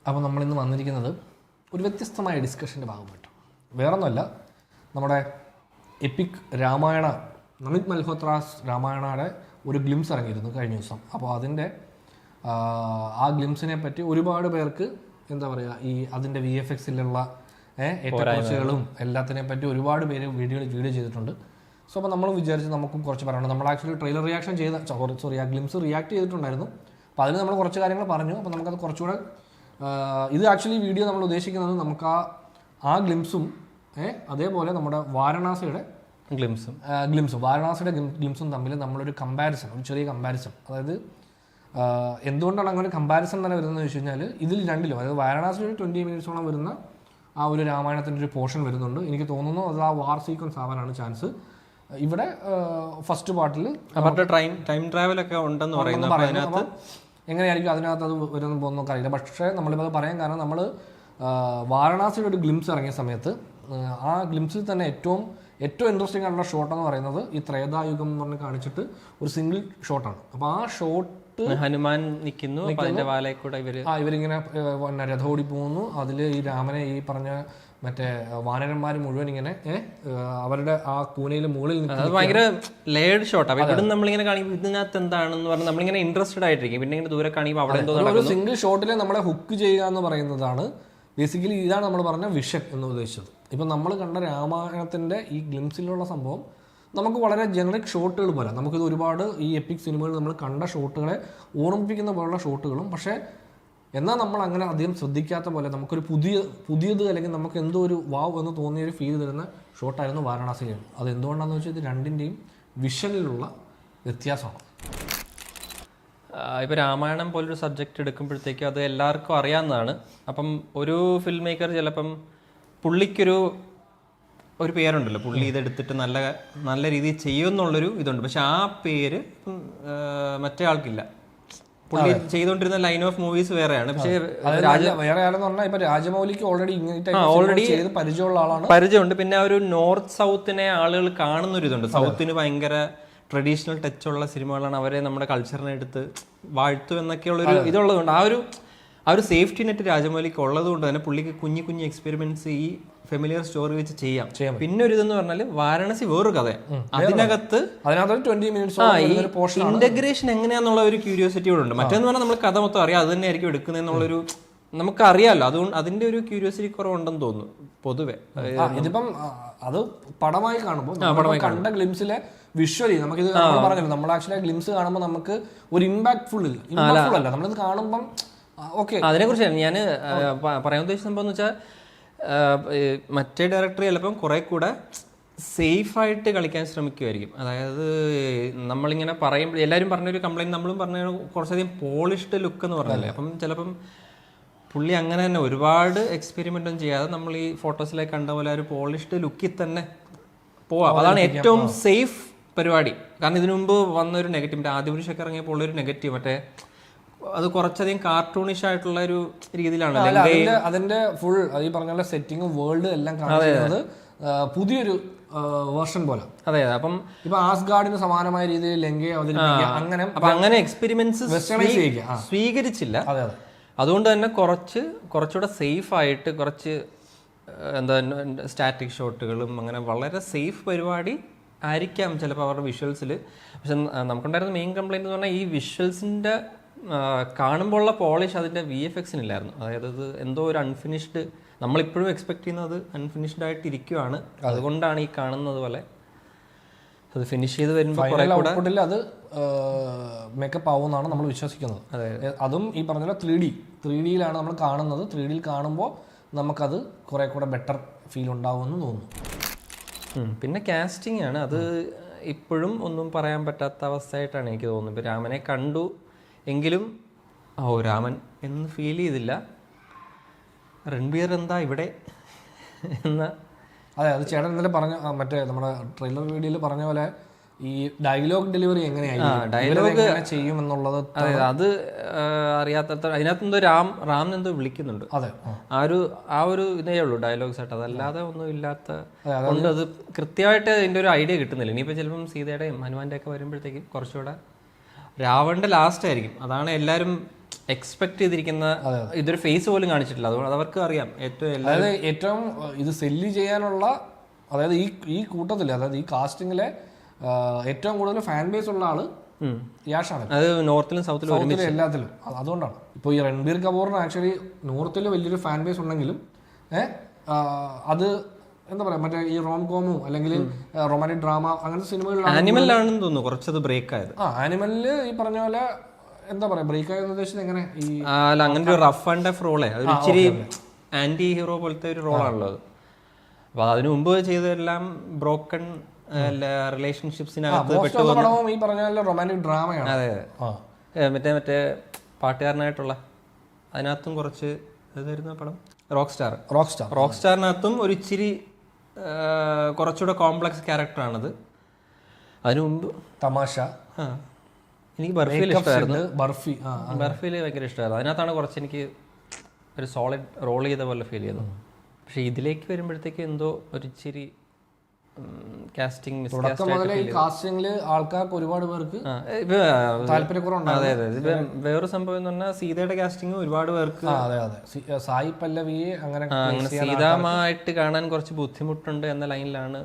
അപ്പോൾ നമ്മളിന്ന് വന്നിരിക്കുന്നത് ഒരു വ്യത്യസ്തമായ ഡിസ്കഷൻ്റെ ഭാഗമായിട്ട്. വേറൊന്നുമല്ല, നമ്മുടെ എപ്പിക് രാമായണ നമിത് മൽഹോത്രാസ് രാമായണയുടെ ഒരു ഗ്ലിംസ് ഇറങ്ങിയിരുന്നു കഴിഞ്ഞ ദിവസം. അപ്പോൾ അതിൻ്റെ ആ ഗ്ലിംസിനെ പറ്റി ഒരുപാട് പേർക്ക് എന്താ പറയുക, ഈ അതിൻ്റെ VFXിലുള്ള ഏറ്റക്കുറച്ചുകളും എല്ലാത്തിനെ പറ്റി ഒരുപാട് പേര് വീഡിയോ ചെയ്തിട്ടുണ്ട്. സോ അപ്പോൾ നമ്മൾ വിചാരിച്ച് നമുക്കും കുറച്ച് പറയാനുണ്ട്. നമ്മൾ ആക്ച്വലി ട്രെയിലർ റിയാക്ഷൻ ആ ഗ്ലിംസ് റിയാക്ട് ചെയ്തിട്ടുണ്ടായിരുന്നു. അപ്പോൾ അതിന് നമ്മൾ കുറച്ച് കാര്യങ്ങൾ പറഞ്ഞു. അപ്പോൾ നമുക്കത് കുറച്ചുകൂടെ ഇത് ആക്ച്വലി വീഡിയോ നമ്മൾ ഉദ്ദേശിക്കുന്നത് നമുക്ക് ആ ഗ്ലിംസും അതേപോലെ നമ്മുടെ വാരണാസിയുടെ ഗ്ലിംസും തമ്മിൽ നമ്മളൊരു കമ്പാരിസൺ, ഒരു ചെറിയ കമ്പാരിസൺ, അതായത് എന്തുകൊണ്ടാണ് അങ്ങനെ ഒരു കമ്പാരിസൺ തന്നെ വരുന്നതെന്ന് വെച്ച് കഴിഞ്ഞാൽ ഇതിൽ രണ്ടിലും, അതായത് വാരണാസിയിൽ 20 മിനിറ്റ്സോളം വരുന്ന ആ ഒരു രാമായണത്തിൻ്റെ ഒരു പോർഷൻ വരുന്നുണ്ട്. എനിക്ക് തോന്നുന്നു അത് ആ വാർ സീക്വൻസ് ആവാനാണ് ചാൻസ്. ഇവിടെ ഫസ്റ്റ് പാർട്ടിൽ അവരുടെ ടൈം ട്രാവലൊക്കെ ഉണ്ടെന്ന് പറയുന്നത്. അപ്പം എങ്ങനെയായിരിക്കും അതിനകത്ത് അത് വരുന്ന പോകുന്നൊക്കെ അറിയില്ല. പക്ഷേ നമ്മളിപ്പോൾ അത് പറയാൻ കാരണം, നമ്മൾ വാരണാസിയുടെ ഒരു ഗ്ലിംസ് ഇറങ്ങിയ സമയത്ത് ആ ഗ്ലിംസിൽ തന്നെ ഏറ്റവും ഇൻട്രസ്റ്റിംഗ് ആയിട്ടുള്ള ഷോട്ട് എന്ന് പറയുന്നത് ഈ ത്രേതായുഗം എന്ന് പറഞ്ഞ് കാണിച്ചിട്ട് ഒരു സിംഗിൾ ഷോട്ടാണ്. അപ്പോൾ ആ ഷോട്ട് ഹനുമാൻ നിൽക്കുന്നു, ഇവരിങ്ങനെ രഥം ഓടി പോകുന്നു. അതിൽ ഈ രാമനെ ഈ പറഞ്ഞ മറ്റേ വാനരന്മാർ മുഴുവൻ ഇങ്ങനെ അവരുടെ ആ കൂനയിൽ മുകളിൽ ഭയങ്കര ലേഡ് ഷോട്ടാണ്. ഇവിടെ നമ്മളിങ്ങനെ കാണിക്കുമ്പോൾ ഇതിനകത്ത് എന്താണെന്ന് പറഞ്ഞാൽ നമ്മളിങ്ങനെ ഇൻട്രസ്റ്റഡ് ആയിട്ടിരിക്കും. പിന്നെ ഇങ്ങനെ ദൂരെ കാണിക്കുമ്പോൾ അവിടെ ഒരു സിംഗിൾ ഷോട്ടിൽ നമ്മളെ ഹുക്ക് ചെയ്യുക എന്ന് പറയുന്നതാണ് ബേസിക്കലി. ഇതാണ് നമ്മൾ പറഞ്ഞ വിഷൻ എന്ന് ഉദ്ദേശിച്ചത്. ഇപ്പം നമ്മൾ കണ്ട രാമായണത്തിൻ്റെ ഈ ഗ്ലിംസിലുള്ള സംഭവം നമുക്ക് വളരെ ജനറിക് ഷോട്ടുകൾ പോലെ, നമുക്കിത് ഒരുപാട് ഈ എപ്പിക് സിനിമകൾ നമ്മൾ കണ്ട ഷോട്ടുകളെ ഓർമ്മിപ്പിക്കുന്ന പോലുള്ള ഷോട്ടുകളും, പക്ഷേ എന്നാൽ നമ്മൾ അങ്ങനെ അധികം ശ്രദ്ധിക്കാത്ത പോലെ നമുക്കൊരു പുതിയത് അല്ലെങ്കിൽ നമുക്ക് എന്തോ ഒരു വാവ് എന്ന് തോന്നിയൊരു ഫീൽ തരുന്ന ഷോട്ടായിരുന്നു വാരണാസിയിലാണ്. അത് എന്തുകൊണ്ടാണെന്ന് വെച്ചാൽ ഇത് രണ്ടിൻ്റെയും വിഷനിലുള്ള വ്യത്യാസമാണ്. ഇപ്പോൾ രാമായണം പോലൊരു സബ്ജക്റ്റ് എടുക്കുമ്പോഴത്തേക്കും അത് എല്ലാവർക്കും അറിയാവുന്നതാണ്. അപ്പം ഒരു ഫിൽം മേക്കർ ചിലപ്പം പുള്ളിക്കൊരു പേരുണ്ടല്ലോ, പുള്ളി ഇതെടുത്തിട്ട് നല്ല രീതിയിൽ ചെയ്യുമെന്നുള്ളൊരു ഇതുണ്ട്. പക്ഷെ ആ പേര് മറ്റേ ആൾക്കില്ല. പുള്ളി ചെയ്തുകൊണ്ടിരുന്ന ലൈൻ ഓഫ് മൂവീസ് വേറെയാണ്. പക്ഷേ വേറെ ആരെന്ന് പറഞ്ഞാൽ ഇപ്പൊ രാജമൗലിക്ക് ഓൾറെഡി പരിചയമുള്ള ആളാണ്, പരിചയമുണ്ട്. പിന്നെ ആ ഒരു നോർത്ത് സൗത്തിനെ ആളുകൾ കാണുന്നൊരിതുണ്ട്. സൗത്തിന് ഭയങ്കര ട്രഡീഷണൽ ടച്ചുള്ള സിനിമകളാണ്, അവരെ നമ്മുടെ കൾച്ചറിനെ എടുത്ത് വാഴ്ത്തു എന്നൊക്കെയുള്ളൊരു ഇതുള്ളതുകൊണ്ട് ആ ഒരു സേഫ്റ്റി നെറ്റ് രാജമൗലിക്ക് ഉള്ളതുകൊണ്ട് തന്നെ പുള്ളിക്ക് കുഞ്ഞു എക്സ്പെരിമെന്റ്സ് ഈ ഫെമിലിയർ സ്റ്റോറി വെച്ച് ചെയ്യാം. പിന്നെ ഒരു ഇതെന്ന് പറഞ്ഞാൽ വാരണാസി വേറൊരു കഥ, അതിനകത്ത് 20 മിനിറ്റ്സ് ഇന്റഗ്രേഷൻ എങ്ങനെയാന്നുള്ള ഒരു ക്യൂരിയോസിറ്റി കൂടെ ഉണ്ട്. മറ്റേന്ന് പറഞ്ഞാൽ നമ്മൾ കഥ മൊത്തം അറിയാം, അത് തന്നെ ആയിരിക്കും എടുക്കുന്നതെന്നുള്ളൊരു നമുക്കറിയാമല്ലോ. അതുകൊണ്ട് അതിന്റെ ഒരു ക്യൂരിയോസിറ്റി കുറവുണ്ടെന്ന് തോന്നുന്നു പൊതുവെ. ഇതിപ്പം അത് പടമായി കാണുമ്പോൾ കണ്ട ഗ്ലിംസിലെ വിഷ്വലി നമുക്കിത് പറഞ്ഞല്ലോ, നമ്മൾ ആക്ച്വലി ഗ്ലിംസ് കാണുമ്പോൾ നമുക്ക് ഒരു ഇമ്പാക്ട്ഫുൾ അല്ല, നമ്മളിത് കാണുമ്പം അതിനെ കുറിച്ചാണ് ഞാൻ പറയാൻ ഉദ്ദേശിച്ച സംഭവം എന്ന് വെച്ചാൽ, മറ്റേ ഡയറക്ടർ ചിലപ്പം കുറെ കൂടെ സേഫായിട്ട് കളിക്കാൻ ശ്രമിക്കുമായിരിക്കും. അതായത് നമ്മളിങ്ങനെ പറയുമ്പോൾ എല്ലാവരും പറഞ്ഞൊരു കംപ്ലൈൻറ്റ്, നമ്മളും പറഞ്ഞ കുറച്ചധികം പോളിഷ്ഡ് ലുക്ക് എന്ന് പറഞ്ഞല്ലേ. അപ്പം ചിലപ്പം പുള്ളി അങ്ങനെ തന്നെ ഒരുപാട് എക്സ്പെരിമെൻ്റ് ഒന്നും ചെയ്യാതെ നമ്മൾ ഈ ഫോട്ടോസിലേക്ക് കണ്ട പോലെ ഒരു പോളിഷ്ഡ് ലുക്കിൽ തന്നെ പോവാം. അതാണ് ഏറ്റവും സേഫ് പരിപാടി. കാരണം ഇതിനു മുമ്പ് വന്നൊരു നെഗറ്റീവ്, ആദ്യപുരുഷൊക്കെ ഇറങ്ങിയപ്പോൾ ഉള്ളൊരു നെഗറ്റീവ്, മറ്റേ അത് കുറച്ചധികം കാർട്ടൂണിഷ് ആയിട്ടുള്ള ഒരു രീതിയിലാണ് അതിന്റെ ഫുൾ ഈ പറഞ്ഞ സെറ്റിങ്ങും വേൾഡ് എല്ലാം കാണിക്കുന്നത് പുതിയൊരു വേർഷൻ പോലെ. അതെ, അപ്പം ഇപ്പൊ ആസ്ഗാർഡിന് സമാനമായ രീതിയിൽ ലങ്കയെ അവതരിപ്പിക്കുക, അങ്ങനെ എക്സ്പെരിമെന്റ്സ് സ്വീകരിച്ചില്ല. അതുകൊണ്ട് തന്നെ കുറച്ചുകൂടെ സേഫ് ആയിട്ട് കുറച്ച് സ്റ്റാറ്റിക് ഷോട്ടുകളും അങ്ങനെ വളരെ സേഫ് പരിപാടി ആയിരിക്കാം ചിലപ്പോൾ അവരുടെ വിഷ്വൽസിൽ. പക്ഷെ നമുക്കുണ്ടായിരുന്ന മെയിൻ കംപ്ലൈൻറ്റ് എന്ന് പറഞ്ഞാൽ ഈ വിഷ്വൽസിൻ്റെ കാണുമ്പോഴുള്ള പോളിഷ് അതിൻ്റെ VFXനില്ലായിരുന്നു. അതായത് അത് എന്തോ ഒരു അൺഫിനിഷ്ഡ്, നമ്മളിപ്പോഴും എക്സ്പെക്ട് ചെയ്യുന്നത് അൺഫിനിഷ്ഡ് ആയിട്ട് ഇരിക്കുകയാണ്. അതുകൊണ്ടാണ് ഈ കാണുന്നത് പോലെ അത് ഫിനിഷ് ചെയ്ത് വരുമ്പോൾ അത് മേക്കപ്പ് ആവുമെന്നാണ് നമ്മൾ വിശ്വസിക്കുന്നത്. അതും ഈ പറഞ്ഞ 3Dയിലാണ് നമ്മൾ കാണുന്നത്. 3Dയിൽ കാണുമ്പോൾ നമുക്കത് കുറെ കൂടെ ബെറ്റർ ഫീൽ ഉണ്ടാവുമെന്ന് തോന്നുന്നു. പിന്നെ കാസ്റ്റിംഗ് ആണ്, അത് ഇപ്പോഴും ഒന്നും പറയാൻ പറ്റാത്ത അവസ്ഥയായിട്ടാണ് എനിക്ക് തോന്നുന്നത്. ഇപ്പോൾ രാമനെ കണ്ടു എങ്കിലും രാമൻ എന്ന് ഫീൽ ചെയ്തില്ല. രൺബീർ എന്താ ഇവിടെ എന്ന അത് ചേട്ടൻ ഇന്നലെ പറഞ്ഞ മറ്റേ നമ്മുടെ ട്രെയിലർ വീഡിയോയിൽ പറഞ്ഞ പോലെ ഈ ഡയലോഗ് ഡെലിവറി ഡയലോഗ് ചെയ്യുമെന്നുള്ളത് അത് അറിയാത്ത അതിനകത്തെന്തോ രാം വിളിക്കുന്നുണ്ട്. അതെ, ആ ഒരു ഇതേ ഉള്ളൂ ഡയലോഗ്സ് ആയിട്ട്, അതല്ലാതെ ഒന്നും ഇല്ലാത്ത കൊണ്ട് അത് കൃത്യമായിട്ട് അതിൻ്റെ ഒരു ഐഡിയ കിട്ടുന്നില്ല. ഇനിയിപ്പോൾ ചിലപ്പം സീതയുടെയും ഹനുമാൻ്റെ ഒക്കെ വരുമ്പോഴത്തേക്കും കുറച്ചുകൂടെ രാവണന്റെ ലാസ്റ്റ് ആയിരിക്കും. അതാണ് എല്ലാവരും എക്സ്പെക്ട് ചെയ്തിരിക്കുന്ന ഇതൊരു ഫേസ് പോലും കാണിച്ചിട്ടില്ല. അതുകൊണ്ട് അവർക്ക് അറിയാം അതായത് ഏറ്റവും ഇത് സെല്ല് ചെയ്യാനുള്ള, അതായത് ഈ കൂട്ടത്തില്, അതായത് ഈ കാസ്റ്റിംഗിലെ ഏറ്റവും കൂടുതൽ ഫാൻ ബേസ് ഉള്ള ആള് യാഷാണ്. അത് നോർത്തിലും സൗത്തിലും എല്ലാത്തിലും. അതുകൊണ്ടാണ് ഇപ്പോൾ ഈ രൺബീർ കപൂറിന് ആക്ച്വലി നോർത്തിൽ വലിയൊരു ഫാൻ ബേസ് ഉണ്ടെങ്കിലും അത് എന്താ പറയാ, മറ്റേ ഈ റോം കോമോ അല്ലെങ്കിൽ റൊമാൻറ്റിക് ഡ്രാമ അങ്ങനത്തെ സിനിമകളിലാണ്. ആനിമലിലാണെന്ന് തോന്നുന്നു കുറച്ചത് ബ്രേക്ക് ആയത്. ആനിമലില് ഈ പറഞ്ഞ പോലെ എന്താ പറയാ, ബ്രേക്ക് ആയെന്ന് ഉദ്ദേശിച്ചത് എങ്ങനെ, ഈ അങ്ങനെ ഒരു റഫ് ആൻഡ് ടഫ് റോളേ, ഒരു ഇച്ചിരി ആന്റി ഹീറോ പോലത്തെ ഒരു റോളാണല്ലോ അത്. അപ്പൊ അതിനു മുമ്പ് ചെയ്തതെല്ലാം ബ്രോക്കൺ റിലേഷൻഷിപ്സിനകത്ത് ഈ പറഞ്ഞ പോലെ റൊമാൻറ്റിക് ഡ്രാമയാണ്. അതെ, മറ്റേ പാട്ടുകാരനായിട്ടുള്ള അതിനകത്തും കുറച്ച് ഇതായിരുന്നു പടം റോക്ക് സ്റ്റാറിനകത്തും ഒരു ഇച്ചിരി കുറച്ചുകൂടെ കോംപ്ലക്സ് ക്യാരക്ടറാണത്. അതിനു മുമ്പ് തമാശ, എനിക്ക് ബർഫിയിൽ ഇഷ്ടമായിരുന്നു. ബർഫിയിൽ ഭയങ്കര ഇഷ്ടമായിരുന്നു. അതിനകത്താണ് കുറച്ച് എനിക്ക് ഒരു സോളിഡ് റോൾ ചെയ്ത പോലെ ഫീൽ ചെയ്തത്. പക്ഷെ ഇതിലേക്ക് വരുമ്പോഴത്തേക്ക് എന്തോ ഒരു ഇച്ചിരി കാസ്റ്റിംഗ് കാസ്റ്റിംഗില് ആൾക്കാർക്ക് ഒരുപാട് പേർക്ക് താല്പര്യക്കുറവുണ്ട്. അതെ അതെ, ഇത് വേറൊരു സംഭവം എന്ന് പറഞ്ഞാൽ സീതയുടെ കാസ്റ്റിംഗ് ഒരുപാട് പേർക്ക്, സായി പല്ലവിയെ അങ്ങനെ സീതാമായിട്ട് കാണാൻ കുറച്ച് ബുദ്ധിമുട്ടുണ്ട് എന്ന ലൈനിലാണ്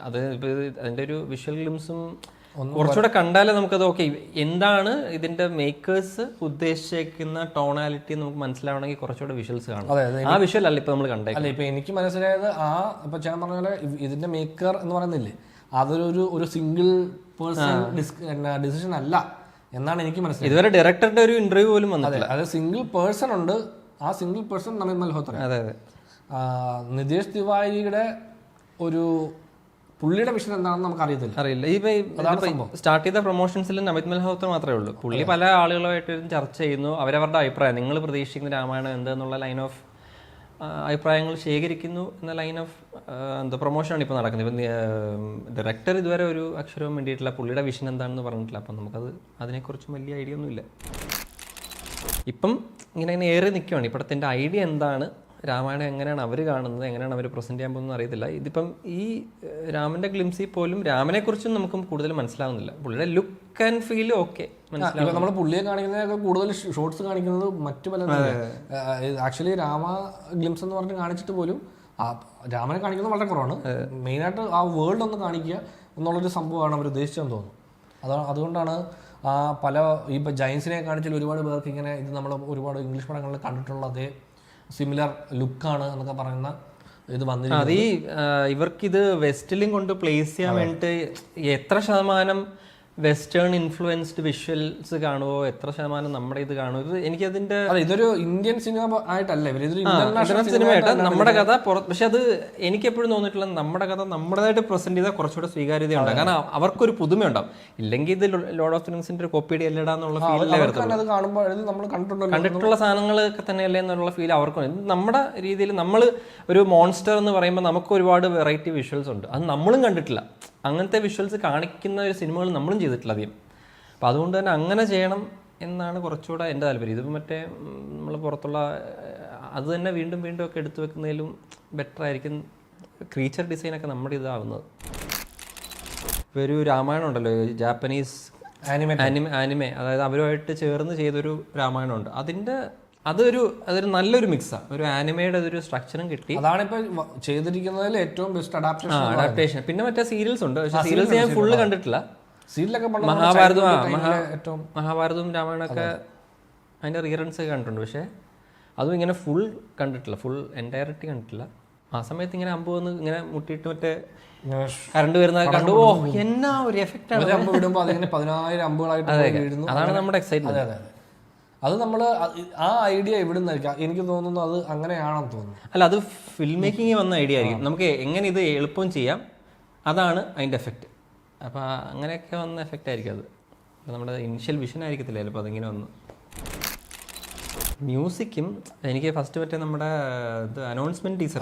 അത്. ഇപ്പൊ അതിന്റെ ഒരു വിഷ്വൽ ഗ്ലിംസും കുറച്ചുകൂടെ കണ്ടാലേ നമുക്കത് ഓക്കെ എന്താണ് ഇതിന്റെ മേക്കേഴ്സ് ഉദ്ദേശിക്കുന്ന ടോണാലിറ്റി നമുക്ക് മനസ്സിലാവണമെങ്കിൽ കുറച്ചുകൂടെ വിഷ്വൽസ് കാണും. ആ വിഷ്വൽ അല്ല ഇപ്പൊ നമ്മൾ കണ്ടേ. അല്ല, ഇപ്പൊ എനിക്ക് മനസ്സിലായത് ഇപ്പൊ ഞാൻ പറഞ്ഞ പോലെ ഇതിന്റെ മേക്കർ എന്ന് പറയുന്നില്ലേ, അതൊരു സിംഗിൾ പേഴ്സൺ ഡിസിഷൻ അല്ല എന്നാണ് എനിക്ക് മനസ്സിലായത്. ഇതുവരെ ഡയറക്ടറുടെ ഒരു ഇന്റർവ്യൂ പോലും വന്നിട്ടില്ല. അത് സിംഗിൾ പേഴ്സൺ ഉണ്ട്. ആ സിംഗിൾ പേഴ്സൺ നമിത് മൽഹോത്ര. അതെ അതെ, നിതേഷ് തിവാരിയുടെ ഒരു പുള്ളിയുടെ വിഷൻ എന്താണെന്ന് നമുക്ക് അറിയില്ല. ഈ സ്റ്റാർട്ട് ചെയ്ത പ്രൊമോഷൻസിൽ നമിത് മൽഹോത്ര മാത്രമേ ഉള്ളൂ. പുള്ളി പല ആളുകളുമായിട്ട് ചർച്ച ചെയ്യുന്നു, അവരവരുടെ അഭിപ്രായം, നിങ്ങൾ പ്രതീക്ഷിക്കുന്ന രാമായണം എന്തെന്നുള്ള ലൈൻ ഓഫ് അഭിപ്രായങ്ങൾ ശേഖരിക്കുന്നു എന്ന ലൈൻ ഓഫ് പ്രൊമോഷനാണ് ഇപ്പോൾ നടക്കുന്നത്. ഇപ്പം ഡയറക്ടർ ഇതുവരെ ഒരു അക്ഷരവും വേണ്ടിയിട്ടില്ല, പുള്ളിയുടെ വിഷൻ എന്താണെന്ന് പറഞ്ഞിട്ടില്ല. അപ്പം നമുക്കത് അതിനെക്കുറിച്ച് വലിയ ഐഡിയ ഒന്നുമില്ല. ഇപ്പം ഇങ്ങനെ ഏറി നിൽക്കുകയാണ്. ഇപ്പോഴത്തെ ഐഡിയ എന്താണ്, രാമായണം എങ്ങനെയാണ് അവർ കാണുന്നത്, എങ്ങനെയാണ് അവർ പ്രസന്റ് ചെയ്യാൻ പോകുന്നത് അറിയത്തില്ല. ഇതിപ്പം ഈ രാമന്റെ ഗ്ലിംസിൽ പോലും രാമനെ കുറിച്ചും നമുക്ക് കൂടുതൽ മനസ്സിലാവുന്നില്ല. പുള്ളിയുടെ ലുക്ക് ആൻഡ് ഫീൽ ഓക്കെ മനസ്സിലാവും. നമ്മൾ പുള്ളിയെ കാണിക്കുന്നതൊക്കെ കൂടുതൽ ഷോർട്സ് കാണിക്കുന്നത് മറ്റു പല ആക്ച്വലി രാമ ഗ്ലിംസ് എന്ന് പറഞ്ഞ് കാണിച്ചിട്ട് പോലും രാമനെ കാണിക്കുന്നത് വളരെ കുറവാണ്. മെയിനായിട്ട് ആ വേൾഡ് ഒന്ന് കാണിക്കുക എന്നുള്ളൊരു സംഭവമാണ് അവർ ഉദ്ദേശിച്ചതെന്ന് തോന്നുന്നു. അതുകൊണ്ടാണ് പല ഇപ്പം ജയൻസിനെ കാണിച്ചാൽ ഒരുപാട് പേർക്ക് ഇങ്ങനെ ഇത് നമ്മൾ ഒരുപാട് ഇംഗ്ലീഷ് പടങ്ങളിൽ കണ്ടിട്ടുള്ള അതേ സിമിലർ ലുക്കാണ് എന്നൊക്കെ പറയുന്ന ഇത് വന്നിരിക്കുന്നത്. അത് ഇവർക്കിത് വെസ്റ്റിലും കൊണ്ട് പ്ലേസ് ചെയ്യാൻ വേണ്ടിയിട്ട് എത്ര ശതമാനം വെസ്റ്റേൺ ഇൻഫ്ലുവൻസ്ഡ് വിഷ്വൽസ് കാണുമോ, എത്ര ശതമാനം നമ്മുടെ ഇത് കാണുമോ, ഇത് എനിക്കതിന്റെ ഇതൊരു ഇന്ത്യൻ സിനിമ ആയിട്ടല്ല, ഇന്റർനാഷണൽ സിനിമയായിട്ട് നമ്മുടെ കഥ പക്ഷെ അത് എനിക്ക് എപ്പോഴും തോന്നിയിട്ടുള്ള നമ്മുടെ കഥ നമ്മുടേതായിട്ട് പ്രസന്റ് ചെയ്താൽ കുറച്ചുകൂടെ സ്വീകാര്യതയുണ്ടാകും. കാരണം അവർക്കൊരു പുതുമയുണ്ടാവും. ഇല്ലെങ്കിൽ ഇത് ലോർഡ് ഓഫ് റിങ്സിന്റെ ഒരു കോപ്പിയുടെ അല്ലടാന്നുള്ള ഫീലല്ലേ വരത്തുള്ളൂ. കണ്ടിട്ടുള്ള സാധനങ്ങളൊക്കെ തന്നെയല്ലേ എന്നുള്ള ഫീൽ അവർക്കും. നമ്മുടെ രീതിയിൽ നമ്മൾ ഒരു മോൺസ്റ്റർ എന്ന് പറയുമ്പോൾ നമുക്ക് ഒരുപാട് വെറൈറ്റി വിഷ്വൽസ് ഉണ്ട്, അത് നമ്മളും കണ്ടിട്ടില്ല. അങ്ങനത്തെ വിഷ്വൽസ് കാണിക്കുന്ന ഒരു സിനിമകൾ നമ്മളും ചെയ്തിട്ടില്ല അധികം. അപ്പോൾ അതുകൊണ്ട് തന്നെ അങ്ങനെ ചെയ്യണം എന്നാണ് കുറച്ചുകൂടെ എൻ്റെ താല്പര്യം. ഇതിപ്പോൾ മറ്റേ നമ്മൾ പുറത്തുള്ള അത് തന്നെ വീണ്ടും വീണ്ടും ഒക്കെ എടുത്തു വെക്കുന്നതിലും ബെറ്റർ ആയിരിക്കും ക്രീച്ചർ ഡിസൈനൊക്കെ നമ്മുടെ ഇതാവുന്നത്. ഇപ്പോൾ ഒരു രാമായണം ഉണ്ടല്ലോ, ജാപ്പനീസ് ആനിമെ, അതായത് അവരുമായിട്ട് ചേർന്ന് ചെയ്തൊരു രാമായണമുണ്ട്. അതൊരു നല്ലൊരു മിക്സാണ്. ഒരു ആനിമയുടെ ഒരു സ്ട്രക്ചറും കിട്ടി. അതാണ് ഇപ്പൊ ചെയ്തിരിക്കുന്നതിൽ ഏറ്റവും ബെസ്റ്റ് അഡാപ്റ്റേഷൻ. പിന്നെ മറ്റേ സീരിയൽസ് ഉണ്ട്, പക്ഷേ സീരിയൽസ് ഞാൻ ഫുള്ള് കണ്ടിട്ടില്ല. സീരിയലൊക്കെ മഹാഭാരതവും രാമായണമൊക്കെ അതിന്റെ റീറൺസ് ഒക്കെ കണ്ടിട്ടുണ്ട്. പക്ഷെ അതും ഇങ്ങനെ ഫുൾ കണ്ടിട്ടില്ല, ഫുൾ എൻറ്റയറിറ്റി കണ്ടിട്ടില്ല. ആ സമയത്ത് ഇങ്ങനെ അമ്പ് വന്ന് ഇങ്ങനെ മുട്ടിയിട്ട് മറ്റേ കറണ്ട് വരുന്നത് കണ്ടു. ഓ, എന്നാ ഒരു എഫക്റ്റ് ആണ്. 10,000 അമ്പുകളായിട്ട് അതാണ് നമ്മുടെ എക്സൈറ്റ്മെന്റ്. അത് നമ്മൾ ആ ഐഡിയ എവിടെ നിന്നായിരിക്കും എനിക്ക് തോന്നുന്നു, അത് അങ്ങനെയാണെന്ന് തോന്നുന്നു. അല്ല, അത് ഫിലിം മേക്കിംഗ് വന്ന ഐഡിയ ആയിരിക്കും. നമുക്ക് എങ്ങനെ ഇത് എളുപ്പം ചെയ്യാം, അതാണ് അതിൻ്റെ എഫക്റ്റ്. അപ്പോൾ അങ്ങനെയൊക്കെ വന്ന എഫക്റ്റ് ആയിരിക്കും അത്. നമ്മുടെ ഇനിഷ്യൽ വിഷൻ ആയിരിക്കത്തില്ല ചിലപ്പോൾ അതിങ്ങനെ വന്നു. മ്യൂസിക്കും എനിക്ക് ഫസ്റ്റ് പറ്റിയ നമ്മുടെ അനൗൺസ്മെന്റ് ടീച്ചർ,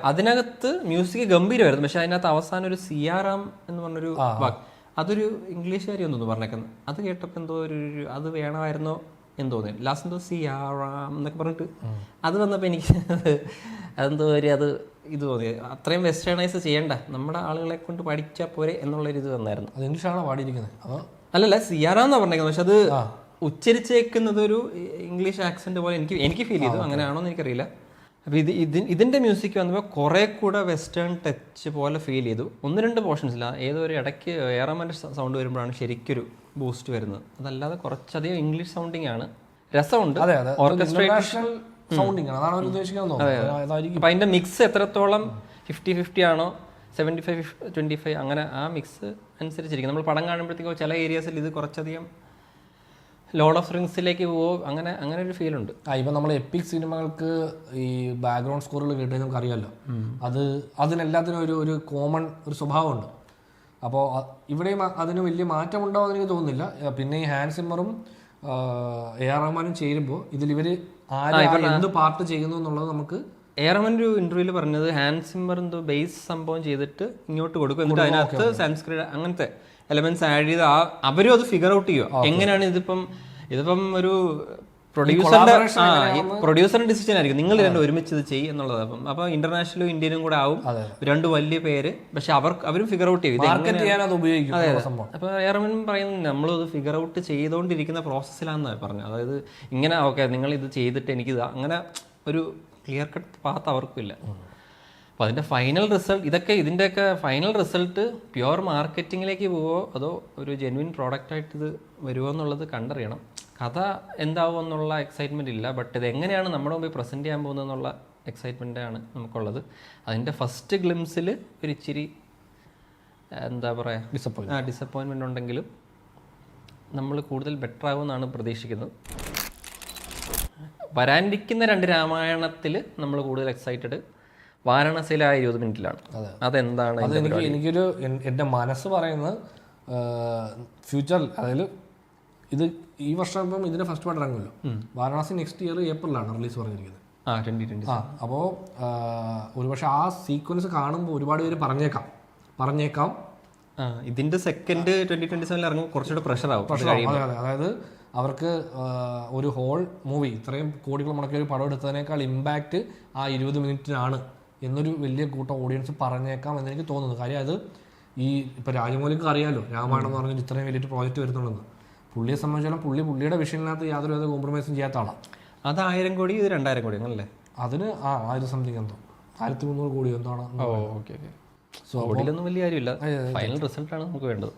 അതിനകത്ത് മ്യൂസിക് ഗംഭീരമായിരുന്നു. പക്ഷെ അതിനകത്ത് അവസാനം ഒരു സിയാറാം എന്ന് പറഞ്ഞൊരു വാക്ക്, അതൊരു ഇംഗ്ലീഷുകാരി ഒന്നു പറഞ്ഞേക്കുന്നത്. അത് കേട്ടപ്പോൾ എന്തോ ഒരു അത് വേണമായിരുന്നോ എന്ന് തോന്നി. ലാസ്റ്റ് എന്തോ സിയാറാം എന്നൊക്കെ പറഞ്ഞിട്ട് അത് വന്നപ്പോൾ എനിക്ക് അതെന്തോ ഒരു ഇത് തോന്നി. അത്രയും വെസ്റ്റേണൈസ് ചെയ്യണ്ട, നമ്മുടെ ആളുകളെ കൊണ്ട് പഠിച്ചാൽ പോരെ എന്നുള്ളൊരു ഇത് വന്നായിരുന്നു. അത് ഇംഗ്ലീഷാണോ പാടിയിരിക്കുന്നത്? അല്ലല്ല, സിയാറാം എന്നാ പറഞ്ഞേക്കുന്നത്. പക്ഷെ അത് ഉച്ചരിച്ചേക്കുന്നത് ഒരു ഇംഗ്ലീഷ് ആക്സെന്റ് പോലെ എനിക്ക് ഫീൽ ചെയ്തു. അങ്ങനെയാണോ എന്ന് എനിക്കറിയില്ല. അപ്പോൾ ഇതിൻ്റെ മ്യൂസിക് വന്നപ്പോൾ കുറേ കൂടെ വെസ്റ്റേൺ ടച്ച് പോലെ ഫീൽ ചെയ്തു. 1-2 പോർഷൻസില്ല, ഏതോ ഒരു ഇടയ്ക്ക് ഏറമാൻ്റെ സൗണ്ട് വരുമ്പോഴാണ് ശരിക്കൊരു ബൂസ്റ്റ് വരുന്നത്. അതല്ലാതെ കുറച്ചധികം ഇംഗ്ലീഷ് സൗണ്ടിങ് ആണ്. രസമുണ്ട്, ഓർക്കസ്ട്രേഷൻ സൗണ്ടിങ് അതാണ് അവർ ഉദ്ദേശിക്കുന്നത്. അപ്പം അതിൻ്റെ മിക്സ് എത്രത്തോളം 50-50 ആണോ 75-25 അങ്ങനെ ആ മിക്സ് അനുസരിച്ചിരിക്കും. നമ്മൾ പടം കാണുമ്പോഴത്തേക്കോ ചില ഏരിയാസിൽ ഇത് കുറച്ചധികം ലോർഡ് ഓഫ് റിങ്സിലേക്ക് പോവോ അങ്ങനെ ഒരു ഫീലുണ്ട്. ഇപ്പം നമ്മൾ എപ്പിക് സിനിമകൾക്ക് ഈ ബാക്ക്ഗ്രൗണ്ട് സ്കോറുകൾ കേട്ടാൽ നമുക്ക് അറിയാമല്ലോ, അതിനെല്ലാത്തിനും ഒരു കോമൺ ഒരു സ്വഭാവമുണ്ട്. അപ്പോൾ ഇവിടെയും അതിന് വലിയ മാറ്റമുണ്ടോ എന്ന് എനിക്ക് തോന്നുന്നില്ല. പിന്നെ ഈ ഹാൻസ് സിമ്മറും AR റഹ്മാനും ചേരുമ്പോൾ ഇതിലിവർ എന്ത് പാർട്ട് ചെയ്യുന്നു എന്നുള്ളത് നമുക്ക് ഏറമൻ ഒരു ഇന്റർവ്യൂവിൽ പറഞ്ഞത് ഹാൻസ് സിമ്മർ എന്തോ ബേസ് സംഭവം ചെയ്തിട്ട് ഇങ്ങോട്ട് കൊടുക്കും, എന്നിട്ട് അതിനകത്ത് സാൻസ്ക്രിറ്റ് അങ്ങനത്തെ എലമെന്റ്സ് ആഡ് ചെയ്ത് അവരും അത് ഫിഗർ ഔട്ട് ചെയ്യുക എങ്ങനെയാണ്. ഇതിപ്പം ഒരു പ്രൊഡ്യൂസറിന്റെ ഡിസിഷൻ ആയിരിക്കും, നിങ്ങൾ രണ്ടും ഒരുമിച്ച് ഇത് ചെയ്യും എന്നുള്ളത്. അപ്പോൾ ഇന്റർനാഷണലും ഇന്ത്യനും കൂടെ ആവും, രണ്ട് വലിയ പേര്, പക്ഷെ അവരും ഫിഗർ ഔട്ട് ചെയ്യും. അപ്പോൾ ഏറമൻ പറയുന്നത് നമ്മളത് ഫിഗർ ഔട്ട് ചെയ്തുകൊണ്ടിരിക്കുന്ന പ്രോസസ്സിലാണെന്നാണ് പറഞ്ഞത്. അതായത് ഇങ്ങനെ ഓക്കെ നിങ്ങൾ ഇത് ചെയ്തിട്ട് എനിക്കിത് അങ്ങനെ ഒരു ക്ലിയർ കട്ട് പാത്ത് അവർക്കില്ല. അപ്പോൾ അതിൻ്റെ ഫൈനൽ റിസൾട്ട് ഇതിൻ്റെയൊക്കെ ഫൈനൽ റിസൾട്ട് പ്യുവർ മാർക്കറ്റിങ്ങിലേക്ക് പോവോ അതോ ഒരു ജെന്വിൻ പ്രോഡക്റ്റായിട്ട് ഇത് വരുമോ എന്നുള്ളത് കണ്ടറിയണം. കഥ എന്താവും എന്നുള്ള എക്സൈറ്റ്മെൻറ്റ് ഇല്ല, ബട്ട് ഇത് എങ്ങനെയാണ് നമ്മുടെ മുമ്പിൽ പ്രസൻറ്റ് ചെയ്യാൻ പോകുന്നത് എന്നുള്ള എക്സൈറ്റ്മെൻറ്റാണ് നമുക്കുള്ളത്. അതിൻ്റെ ഫസ്റ്റ് ഗ്ലിംസിൽ ഒരു ഇച്ചിരി എന്താ പറയുക ഡിസപ്പോയിൻമെൻ്റ് ഉണ്ടെങ്കിലും നമ്മൾ കൂടുതൽ ബെറ്റർ ആകുമെന്നാണ് പ്രതീക്ഷിക്കുന്നത്. വരാനിരിക്കുന്ന 2 രാമായണത്തിൽ നമ്മൾ കൂടുതൽ എക്സൈറ്റഡ് വാരണാസിയിലെ ആ 20 മിനിറ്റിലാണ്. അതെന്താണ് എനിക്കൊരു എൻ്റെ മനസ്സ് പറയുന്നത് ഫ്യൂച്ചറിൽ, അതായത് ഇത് ഈ വർഷം ഇപ്പം ഇതിൻ്റെ ഫസ്റ്റ് പാർട്ട് ഇറങ്ങുമല്ലോ, വാരണാസി നെക്സ്റ്റ് ഇയർ ഏപ്രിലാണ് റിലീസ് പറഞ്ഞിരിക്കുന്നത്. 2020. അപ്പോൾ ഒരുപക്ഷെ ആ സീക്വൻസ് കാണുമ്പോൾ ഒരുപാട് പേര് പറഞ്ഞേക്കാം ഇതിൻ്റെ സെക്കൻഡ് 2027 ഇറങ്ങുമ്പോൾ കുറച്ചുകൂടെ പ്രഷർ ആവും. അതായത് അവർക്ക് ഒരു ഹോൾ മൂവി ഇത്രയും കോടികൾ മുടക്കിയ ഒരു പടം എടുത്തതിനേക്കാൾ ഇമ്പാക്റ്റ് ആ 20 മിനിറ്റിനാണ് എന്നൊരു വലിയ കൂട്ടം ഓഡിയൻസ് പറഞ്ഞേക്കാം എന്നെനിക്ക് തോന്നുന്നു. കാര്യം അത് ഇപ്പോൾ രാജമൗലിക്ക് അറിയാമല്ലോ രാമായണം എന്ന് പറഞ്ഞാൽ ഇത്രയും വലിയൊരു പ്രോജക്റ്റ് വരുന്നുണ്ടെന്ന്. പുള്ളിയെ സംബന്ധിച്ചാലും പുള്ളിയുടെ വിഷയത്തിനകത്ത് യാതൊരു വിധ കോംപ്രമൈസും ചെയ്യാത്ത ആളാണ്. അത് 1000 കോടി, ഇത് 2000 കോടി അങ്ങനല്ലേ? അതിന് 1000 സംതിങ് എന്തോ 1300 കോടി എന്താണ്. സോ കോടിയിലൊന്നും വലിയ കാര്യമില്ല, ഫൈനൽ റിസൾട്ടാണ് നമുക്ക് വേണ്ടത്.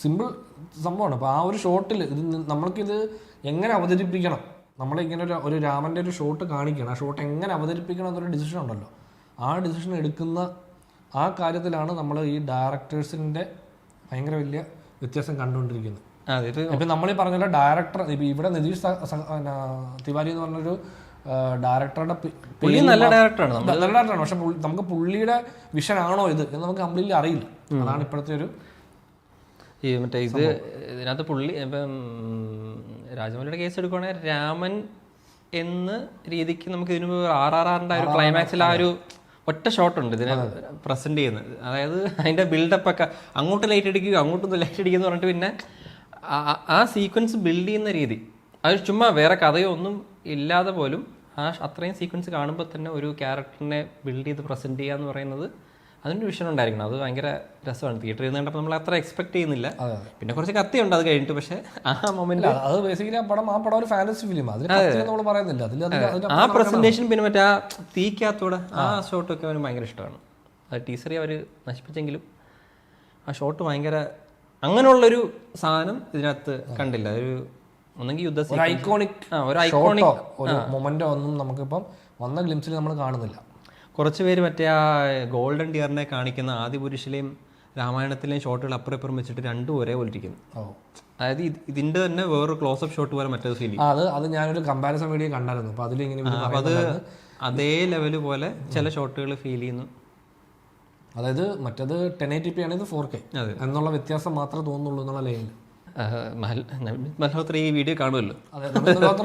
സിമ്പിൾ സംഭവമാണ്. അപ്പോൾ ആ ഒരു ഷോട്ടിൽ നമ്മൾക്കിത് എങ്ങനെ അവതരിപ്പിക്കണം, നമ്മളിങ്ങനെ ഒരു രാമൻ്റെ ഒരു ഷോട്ട് കാണിക്കണം, ആ ഷോട്ട് എങ്ങനെ അവതരിപ്പിക്കണം എന്നൊരു ഡിസിഷൻ ഉണ്ടല്ലോ, ആ ഡിസിഷൻ എടുക്കുന്ന ആ കാര്യത്തിലാണ് നമ്മൾ ഈ ഡയറക്ടേഴ്സിൻ്റെ ഭയങ്കര വലിയ വ്യത്യാസം കണ്ടുകൊണ്ടിരിക്കുന്നത്. ഇപ്പം നമ്മളീ പറഞ്ഞല്ലോ ഡയറക്ടർ, ഇപ്പം ഇവിടെ നിതീഷ് തിവാരി എന്ന് പറഞ്ഞൊരു ഡയറക്ടറുടെ നല്ല ഡയറക്ടറാണ്, പക്ഷെ നമുക്ക് പുള്ളിയുടെ വിഷൻ ആണോ ഇത് എന്ന് നമുക്ക് കംപ്ലീറ്റ്ലി അറിയില്ല. അതാണ് ഇപ്പോഴത്തെ ഒരു മറ്റേ ഇതിനകത്ത് പുള്ളി ഇപ്പം രാജമൗലിയുടെ കേസ് എടുക്കുവാണെങ്കിൽ രാമൻ എന്ന രീതിക്ക് നമുക്ക് ഇതിന് RRRന്റെ ഒരു ക്ലൈമാക്സിൽ ആ ഒരു ഒറ്റ ഷോട്ടുണ്ട് ഇതിനെ പ്രസന്റ് ചെയ്യുന്നത്. അതായത് അതിന്റെ ബിൽഡപ്പ് ഒക്കെ അങ്ങോട്ട് ലൈറ്റ് അടിക്കുക അങ്ങോട്ടൊന്ന് ലൈറ്റ് അടിക്കുക എന്ന് പറഞ്ഞിട്ട് പിന്നെ ആ സീക്വൻസ് ബിൽഡ് ചെയ്യുന്ന രീതി അത് ചുമ്മാ വേറെ കഥയോ ഒന്നും ഇല്ലാതെ പോലും അത്രയും സീക്വൻസ് കാണുമ്പോൾ തന്നെ ഒരു ക്യാരക്ടറിനെ ബിൽഡ് ചെയ്ത് പ്രസന്റ് ചെയ്യുക എന്ന് പറയുന്നത് അതിൻ്റെ വിഷൻ ഉണ്ടായിരിക്കണം. അത് ഭയങ്കര രസമാണ്. തിയേറ്ററിൽ നിന്ന് കണ്ടപ്പോൾ നമ്മൾ അത്ര എക്സ്പെക്ട് ചെയ്യുന്നില്ല. പിന്നെ കുറച്ച് കത്തിയുണ്ട് അത് കഴിഞ്ഞിട്ട്, പക്ഷേ ആ മൊമെന്റ് അത് ബേസിക്കലി ആ പടം ഒരു ഫാന്റസി ഫിലിം നമ്മൾ പറയുന്നില്ല. ആ പ്രസന്റേഷൻ പിന്നെ മറ്റേ ആ തീക്കകത്തൂടെ ആ ഷോട്ടൊക്കെ അവന് ഭയങ്കര ഇഷ്ടമാണ്. അത് ടീച്ചറി അവർ നശിപ്പിച്ചെങ്കിലും ആ ഷോട്ട് ഭയങ്കര അങ്ങനെയുള്ളൊരു സാധനം ഇതിനകത്ത് കണ്ടില്ല. ഒരു ഒന്നെങ്കിൽ യുദ്ധ ഐക്കോണിക് മൊമെന്റോ ഒന്നും നമുക്കിപ്പം വന്ന ഗ്ലിംസിൽ നമ്മൾ കാണുന്നില്ല. കുറച്ച് പേര് മറ്റേ ആ ഗോൾഡൻ ഡിയറിനെ കാണിക്കുന്ന ആദിപുരുഷിലെയും രാമായണത്തിലെയും ഷോട്ടുകൾ അപ്പുറം ഇപ്പുറം വെച്ചിട്ട് രണ്ടും ഒരേ പോലെ ഇരിക്കുന്നു. അതായത് ഇതിന്റെ തന്നെ വേറൊരു ക്ലോസപ്പ് ഷോട്ട് പോലെ മറ്റേത് ഫീൽ ചെയ്യും. അത് ഞാനൊരു കമ്പാരിസൺ വീഡിയോ കണ്ടായിരുന്നു. അപ്പോൾ അതിലിങ്ങനെ അത് അതേ ലെവല് പോലെ ചില ഷോട്ടുകൾ ഫീൽ ചെയ്യുന്നു. അതായത് മറ്റേത് 1080p ആണ്, ഇത് 4K എന്നുള്ള വ്യത്യാസം മാത്രമേ തോന്നുള്ളൂ എന്നുള്ള ലൈനിൽ. മൽഹോത്ര ഈ വീഡിയോ കാണുമല്ലോ,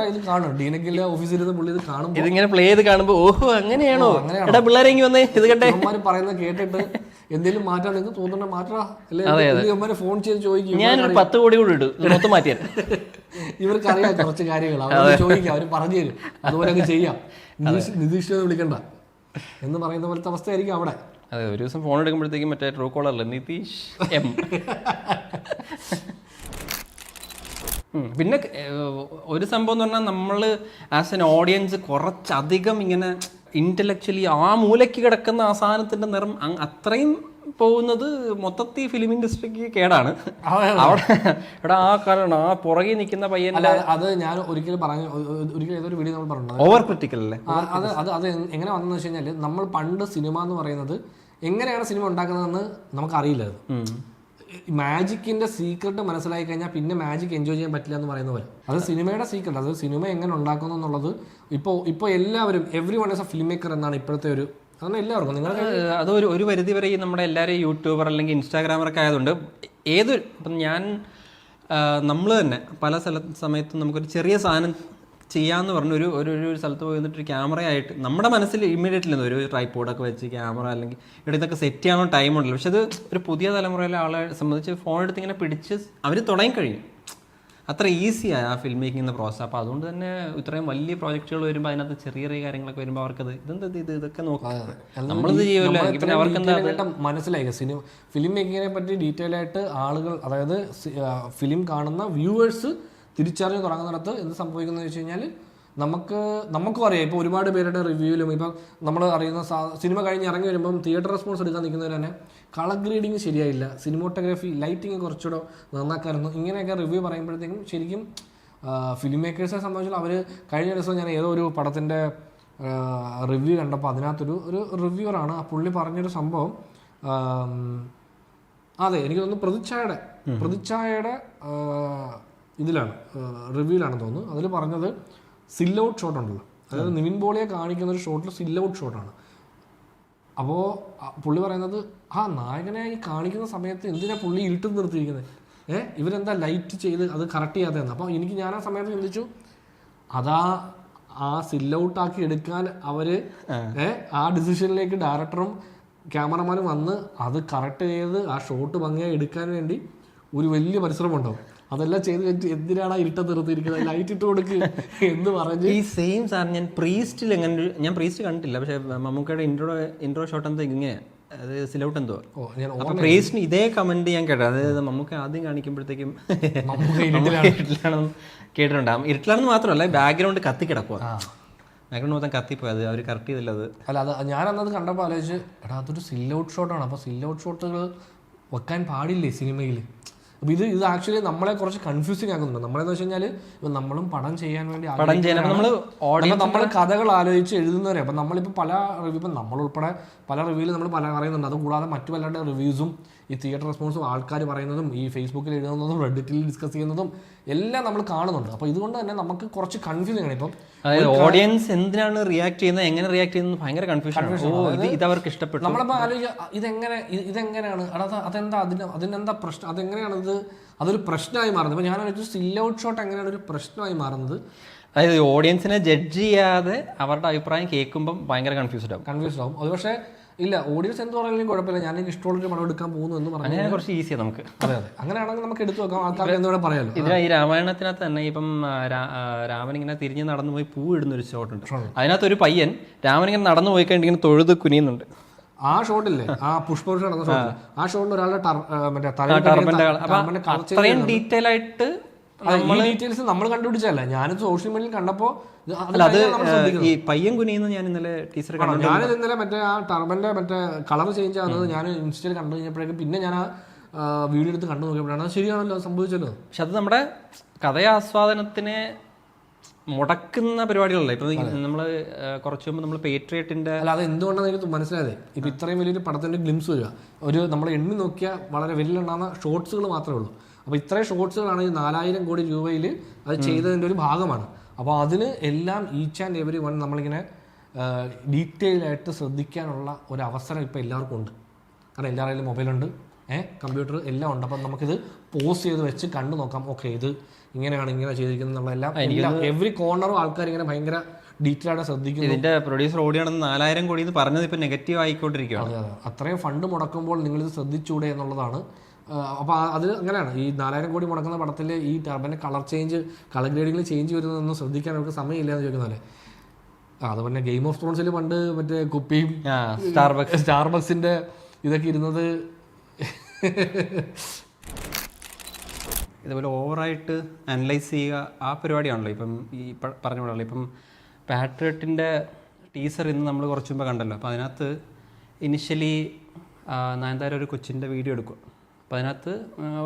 ഇത് കാണും ഡീനക്കിലെ ഓഫീസിൽ പുള്ളി ഇത് കാണും. ഇതിങ്ങനെ പ്ലേ ചെയ്ത് കാണുമ്പോൾ ഓഹോ അങ്ങനെയാണോ പിള്ളേരെങ്കിൽ വന്നേ ഇത് കണ്ടേ പറയുന്നത് കേട്ടിട്ട് എന്തെങ്കിലും മാറ്റാൻ നിങ്ങൾക്ക് തോന്നുന്ന മാറ്റാ ഫോൺ ചെയ്ത് ചോദിക്കും. ഞാനൊരു 10 കോടി കൂടി ഇടും മൊത്തം മാറ്റിയാൽ. ഇവർക്ക് അറിയാം കുറച്ച് കാര്യങ്ങൾ, അവർ ചോദിക്കാം, അവർ പറഞ്ഞു തരും, അതുപോലെ അങ്ങ് ചെയ്യാം. നിതീഷ് വിളിക്കണ്ട എന്ന് പറയുന്ന പോലത്തെ അവസ്ഥയായിരിക്കും അവിടെ. അതെ, ഒരു ദിവസം ഫോൺ എടുക്കുമ്പോഴത്തേക്കും മറ്റേ ട്രൂ കോളറല്ലേ നിതീഷ് M. പിന്നെ ഒരു സംഭവം എന്ന് പറഞ്ഞാൽ നമ്മൾ ആസ് എൻ ഓഡിയൻസ് കുറച്ചധികം ഇങ്ങനെ ഇന്റലക്ച്വലി ആ മൂലയ്ക്ക് കിടക്കുന്ന ആ സാധനത്തിന്റെ നിറം അത്രയും പോകുന്നത് മൊത്തത്തിൽ ഫിലിം ഇൻഡസ്ട്രിക്ക് കേടാണ്. അവിടെ ഇവിടെ ആ കാരണം ആ പുറകെ നിൽക്കുന്ന പയ്യൻ അത് ഞാൻ ഒരിക്കലും ഏതൊരു വീഡിയോ നമ്മൾ പറഞ്ഞത് ഓവർ ക്രിട്ടിക്കൽ അല്ലേ. അത് എങ്ങനെ വന്നെന്ന് വെച്ച് കഴിഞ്ഞാൽ നമ്മൾ പണ്ട് സിനിമ എന്ന് പറയുന്നത് എങ്ങനെയാണ് സിനിമ ഉണ്ടാക്കുന്നതെന്ന് നമുക്കറിയില്ല. അത് മാജിക്കിന്റെ സീക്രട്ട് മനസ്സിലാക്കി കഴിഞ്ഞാൽ പിന്നെ മാജിക് എൻജോയ് ചെയ്യാൻ പറ്റില്ല എന്ന് പറയുന്ന പോലെ അത് സിനിമയുടെ സീക്രട്ട്. അത് സിനിമ എങ്ങനെ ഉണ്ടാക്കുന്നു എന്നുള്ളത് ഇപ്പോൾ എല്ലാവരും every one is A film maker എന്നാണ് ഇപ്പോഴത്തെ ഒരു അതാണ് എല്ലാവർക്കും. നിങ്ങൾ അത് ഒരു പരിധി വരെ ഈ നമ്മുടെ എല്ലാവരും യൂട്യൂബർ അല്ലെങ്കിൽ ഇൻസ്റ്റാഗ്രാമറൊക്കെ ആയതുകൊണ്ട് ഇപ്പം നമ്മൾ തന്നെ പല സമയത്തും നമുക്കൊരു ചെറിയ സാധനം ചെയ്യാമെന്ന് പറഞ്ഞ ഒരു സ്ഥലത്ത് പോയി വന്നിട്ട് ഒരു ക്യാമറയായിട്ട് നമ്മുടെ മനസ്സിൽ ഇമ്മീഡിയറ്റ്ലി ഒരു ട്രൈപോഡൊക്കെ വെച്ച് ക്യാമറ അല്ലെങ്കിൽ ഇവിടെ ഇതൊക്കെ സെറ്റ് ചെയ്യാനോ ടൈം ഉണ്ടല്ലോ. പക്ഷെ അത് ഒരു പുതിയ തലമുറയിലെ ആളെ സംബന്ധിച്ച് ഫോൺ എടുത്ത് ഇങ്ങനെ പിടിച്ച് അവർ തുടങ്ങി കഴിയും. അത്ര ഈസിയാണ് ആ ഫിലിം മേക്കിംഗ് പ്രോസസ്. അപ്പോൾ അതുകൊണ്ട് തന്നെ ഇത്രയും വലിയ പ്രോജക്റ്റുകൾ വരുമ്പോൾ അതിനകത്ത് ചെറിയ ചെറിയ കാര്യങ്ങളൊക്കെ വരുമ്പോൾ അവർക്കത് ഇതൊക്കെ നോക്കാം നമ്മളിത് ചെയ്യുമല്ലോ. പിന്നെ അവർക്ക് മനസ്സിലായി ഫിലിം മേക്കിങ്ങിനെ പറ്റി ഡീറ്റെയിൽ ആയിട്ട് ആളുകൾ, അതായത് ഫിലിം കാണുന്ന വ്യൂവേഴ്സ് തിരിച്ചറിഞ്ഞ് തുടങ്ങുന്നിടത്ത് എന്ത് സംഭവിക്കുന്നത് വെച്ച് കഴിഞ്ഞാൽ നമുക്കും അറിയാം. ഇപ്പോൾ ഒരുപാട് പേരുടെ റിവ്യൂവിലും ഇപ്പം നമ്മൾ അറിയുന്ന സിനിമ കഴിഞ്ഞ് ഇറങ്ങി വരുമ്പം തിയേറ്റർ റെസ്പോൺസ് എടുക്കാൻ നിൽക്കുന്നവർ തന്നെ കളർ ഗ്രേഡിങ് ശരിയായില്ല, സിനിമോട്ടോഗ്രാഫി ലൈറ്റിങ് കുറച്ചുകൂടെ നന്നാക്കായിരുന്നു, ഇങ്ങനെയൊക്കെ റിവ്യൂ പറയുമ്പോഴത്തേക്കും ശരിക്കും ഫിലിം മേക്കേഴ്സിനെ സംബന്ധിച്ചുള്ള അവർ കഴിഞ്ഞ ദിവസം ഞാൻ ഏതോ ഒരു പടത്തിൻ്റെ റിവ്യൂ കണ്ടപ്പോൾ അതിനകത്തൊരു റിവ്യൂവറാണ് ആ പുള്ളി പറഞ്ഞൊരു സംഭവം. അതെ, എനിക്ക് തോന്നുന്നു പ്രതിച്ഛായയുടെ ഇതിലാണ് റിവ്യൂവിലാണെന്ന് തോന്നുന്നു. അതിൽ പറഞ്ഞത് സിൽ ഔട്ട് ഷോട്ട് ഉണ്ടല്ലോ, അതായത് നിവിൻ പോളിയെ കാണിക്കുന്ന ഒരു ഷോട്ടിൽ സിൽ ഔട്ട് ഷോട്ടാണ്. അപ്പോൾ പുള്ളി പറയുന്നത് നായകനെ ഈ കാണിക്കുന്ന സമയത്ത് എന്തിനാ പുള്ളി ഇരുട്ട് നിർത്തിയിരിക്കുന്നത്, ഇവരെന്താ ലൈറ്റ് ചെയ്ത് അത് കറക്റ്റ് ചെയ്യാത്തതെന്ന്. അപ്പോൾ ഞാൻ ആ സമയത്ത് ചിന്തിച്ചു, ആ സിൽ ഔട്ട് ആക്കി എടുക്കാൻ അവർ ആ ഡിസിഷനിലേക്ക് ഡയറക്ടറും ക്യാമറമാനും വന്ന് അത് കറക്റ്റ് ചെയ്ത് ആ ഷോട്ട് ഭംഗിയായി എടുക്കാൻ വേണ്ടി ഒരു വലിയ പരിശ്രമം ഉണ്ടാവും. അതെല്ലാം ചെയ്ത് കഴിഞ്ഞിട്ട് എന്തിനാണ് ഇരുട്ട നിർത്തിയിരിക്കുന്നത്, ലൈറ്റ് ഇട്ട് കൊടുക്കുക എന്ന് പറഞ്ഞ് ഈ സെയിം സാധനം ഞാൻ പ്രീസ്റ്റിൽ ഞാൻ പ്രീസ്റ്റ് കണ്ടിട്ടില്ല. പക്ഷേ മമ്മൂക്കയുടെ ഇൻട്രോ ഷോട്ട് എന്താ ഇങ്ങനെ അത് സിലൗട്ട് എന്തോ പ്രീസ്റ്റിന് ഇതേ കമന്റ് ഞാൻ കേട്ടോ. അതായത് മമ്മൂക്ക ആദ്യം കാണിക്കുമ്പോഴത്തേക്കും ഇരുട്ടിലാണെന്ന് കേട്ടിട്ടുണ്ടാകും. ഇരുട്ടിലാണെന്ന് മാത്രമല്ല ബാക്ക്ഗ്രൗണ്ട് കത്തിക്കിടക്കുക, ബാക്ക്ഗ്രൗണ്ട് മൊത്തം കത്തിപ്പോയി. അത് അവർ കറക്റ്റ് ചെയ്തില്ല. അത് ഞാനന്നത് കണ്ടപ്പോൾ ആലോചിച്ച് അതൊരു സിൽ ഔട്ട് ഷോട്ടാണ്. അപ്പോൾ സിൽ ഔട്ട് ഷോട്ടുകൾ വെക്കാൻ പാടില്ലേ സിനിമയിൽ. അപ്പോൾ ഇത് ആക്ച്വലി നമ്മളെ കുറച്ച് കൺഫ്യൂസിങ് ആക്കുന്നുണ്ട്. നമ്മളെന്ന് വെച്ച് കഴിഞ്ഞാൽ ഇപ്പം നമ്മളും പടം ചെയ്യാൻ വേണ്ടി നമ്മൾ കഥകൾ ആലോചിച്ച് എഴുതുന്നവരെ. അപ്പം നമ്മളിപ്പോൾ പല റിവ്യൂ, ഇപ്പം നമ്മളുൾപ്പെടെ പല റിവ്യൂവിൽ നമ്മൾ പല പറയുന്നുണ്ട്. അതുകൂടാതെ മറ്റു പലരുടെ റിവ്യൂസും ഈ തിയേറ്റർ റെസ്പോൺസും ആൾക്കാർ പറയുന്നതും ഈ ഫേസ്ബുക്കിൽ എഴുതുന്നതും റെഡിറ്റിൽ ഡിസ്കസ് ചെയ്യുന്നതും എല്ലാം നമ്മൾ കാണുന്നുണ്ട്. അപ്പോൾ ഇതുകൊണ്ട് തന്നെ നമുക്ക് കുറച്ച് കൺഫ്യൂസിങ് ആണ്. ഇപ്പം ഓഡിയൻസ് എന്തിനാണ് റിയാക്ട് ചെയ്യുന്നത്, എങ്ങനെ റിയാക്ട് ചെയ്യുന്നത് ഭയങ്കര കൺഫ്യൂഷൻ. ഇത് അവർക്ക് ഇഷ്ടപ്പെട്ടു. നമ്മളിപ്പോൾ ആലോചിക്കുക ഇതെങ്ങനെയാണ് അതെന്താ അതിനെന്താ പ്രശ്നം, അതെങ്ങനെയാണ് അതൊരു പ്രശ്നമായി മാറുന്നത്. ഇപ്പോൾ ഞാനൊരു സിൽ ഔട്ട് ഷോട്ട് എങ്ങനെയാണ് ഒരു പ്രശ്നമായി മാറുന്നത്. അതായത് ഓഡിയൻസിനെ ജഡ്ജ് ചെയ്യാതെ അവരുടെ അഭിപ്രായം കേൾക്കുമ്പോൾ ഭയങ്കര കൺഫ്യൂസ്ഡ് ആവും. അത് പക്ഷേ ഇല്ല, ഓഡിയൻസ് എന്ത് പറഞ്ഞാലും കുഴപ്പമില്ല, ഞാൻ എനിക്ക് ഇഷ്ടമുള്ളൊരു പടം എടുക്കാൻ പോകുന്നു എന്ന് പറഞ്ഞാൽ കുറച്ച് ഈസിയാണ് നമുക്ക്. അതെ, അങ്ങനെയാണെങ്കിൽ നമുക്ക് എടുത്തു വെക്കാം, ആൾക്കാർക്ക് എന്തുകൂടെ പറയാമല്ലോ. ഇതിന് ഈ രാമായണത്തിനകത്ത് തന്നെ ഇപ്പം രാമൻ ഇങ്ങനെ തിരിഞ്ഞ് നടന്നു പോയി പൂ ഇടുന്നൊരു ഷോട്ടുണ്ട്. അതിനകത്ത് ഒരു പയ്യൻ രാമൻ ഇങ്ങനെ നടന്നു പോയി കഴിഞ്ഞിങ്ങനെ തൊഴുത് കുനിയുന്നുണ്ട്. ആ ഷോട്ടില്ലേ, ആ പുഷ്പവൃഷ്ടി നടന്ന ഷോട്ടിൽ, ആ ഷോട്ടിൽ ഒരാളുടെ അത്രയും ഡീറ്റെയിൽ ആയിട്ട് ഡീറ്റെയിൽസ് നമ്മൾ കണ്ടുപിടിച്ചല്ല, ഞാനിത് സോഷ്യൽ മീഡിയയിൽ കണ്ടപ്പോൾ ഈ പയ്യൻ കുനിയെന്ന് ഞാൻ ഇന്നലെ ടീച്ചർ കണ്ടു. ഞാനിത് ഇന്നലെ ആ ടർബന്റെ കളർ ചേഞ്ച് ആകുന്നത് ഞാൻ ഇൻസ്റ്റയിൽ കണ്ടു കഴിഞ്ഞപ്പോഴേക്കും പിന്നെ ഞാൻ ആ വീഡിയോ എടുത്ത് കണ്ടു നോക്കിയപ്പോഴാണ് ശരിയാണല്ലോ സംഭവിച്ചല്ലോ. പക്ഷെ അത് നമ്മുടെ കഥയാസ്വാദനത്തിനെ മുടക്കുന്ന പരിപാടികളല്ല. ഇപ്പൊ നമ്മള് കുറച്ച് മുമ്പ് നമ്മൾ പേട്രിയറ്റിന്റെ അത് എന്തുകൊണ്ടാണ് എനിക്ക് മനസ്സിലായത്. ഇപ്പൊ ഇത്രയും വലിയൊരു പടത്തിന്റെ ഗ്ലിംസ് വരിക നമ്മൾ എണ്ണി നോക്കിയാൽ വളരെ വിരലുണ്ടാകുന്ന ഷോർട്സുകൾ മാത്രമേ ഉള്ളൂ. അപ്പോൾ ഇത്രയും ഷോർട്സുകളാണ് ഈ 4000 കോടി രൂപയിൽ അത് ചെയ്തതിൻ്റെ ഒരു ഭാഗമാണ്. അപ്പോൾ അതിന് എല്ലാം ഈച്ച് ആൻഡ് എവരി വൺ നമ്മളിങ്ങനെ ഡീറ്റെയിൽ ആയിട്ട് ശ്രദ്ധിക്കാനുള്ള ഒരു അവസരം ഇപ്പോൾ എല്ലാവർക്കും ഉണ്ട്. കാരണം എല്ലാവരുടെയും മൊബൈലുണ്ട്, കമ്പ്യൂട്ടർ എല്ലാം ഉണ്ട്. അപ്പം നമുക്കിത് പോസ് ചെയ്ത് വെച്ച് കണ്ടു നോക്കാം. ഓക്കെ, ഇത് ഇങ്ങനെയാണ് ഇങ്ങനെ ചെയ്തിരിക്കുന്നത് എന്നുള്ളതെല്ലാം എവറി കോർണറും ആൾക്കാർ ഇങ്ങനെ ഭയങ്കര ഡീറ്റെയിൽ ആയിട്ട് ശ്രദ്ധിക്കുന്നു. ഇതിന്റെ പ്രൊഡ്യൂസർ ഓടിയാണെന്ന് 4000 കോടി എന്ന് പറഞ്ഞത് ഇപ്പം നെഗറ്റീവ് ആയിക്കൊണ്ടിരിക്കുകയാണ്. അതെ, അത്രയും ഫണ്ട് മുടക്കുമ്പോൾ നിങ്ങളിത് ശ്രദ്ധിച്ചൂടെ എന്നുള്ളതാണ്. അപ്പോൾ അത് അങ്ങനെയാണ്. ഈ 4000 കോടി മുടക്കുന്ന പടത്തിൽ ഈ ടർബൻ്റെ കളർ ഗ്രേഡിങ്ങിൽ ചേഞ്ച് വരുന്നതൊന്നും ശ്രദ്ധിക്കാൻ അവർക്ക് സമയമില്ല എന്ന് ചോദിക്കുന്നതല്ലേ. അത് പിന്നെ ഗെയിം ഓഫ് ത്രോൺസിൽ പണ്ട് മറ്റേ കുപ്പിയും സ്റ്റാർബക്സിന്റെ ഇതൊക്കെ ഇരുന്നത് ഇതുപോലെ ഓവറായിട്ട് അനലൈസ് ചെയ്യുക ആ പരിപാടിയാണല്ലോ ഇപ്പം ഈ പറഞ്ഞ പോലെയല്ലോ. ഇപ്പം പാട്രിയറ്റിൻ്റെ ടീസർ ഇന്ന് നമ്മൾ കുറച്ച് മുമ്പ് കണ്ടല്ലോ. അപ്പോൾ അതിനകത്ത് ഇനിഷ്യലി നയൻതാര ഒരു കൊച്ചിൻ്റെ വീഡിയോ എടുക്കുക. അപ്പോൾ അതിനകത്ത്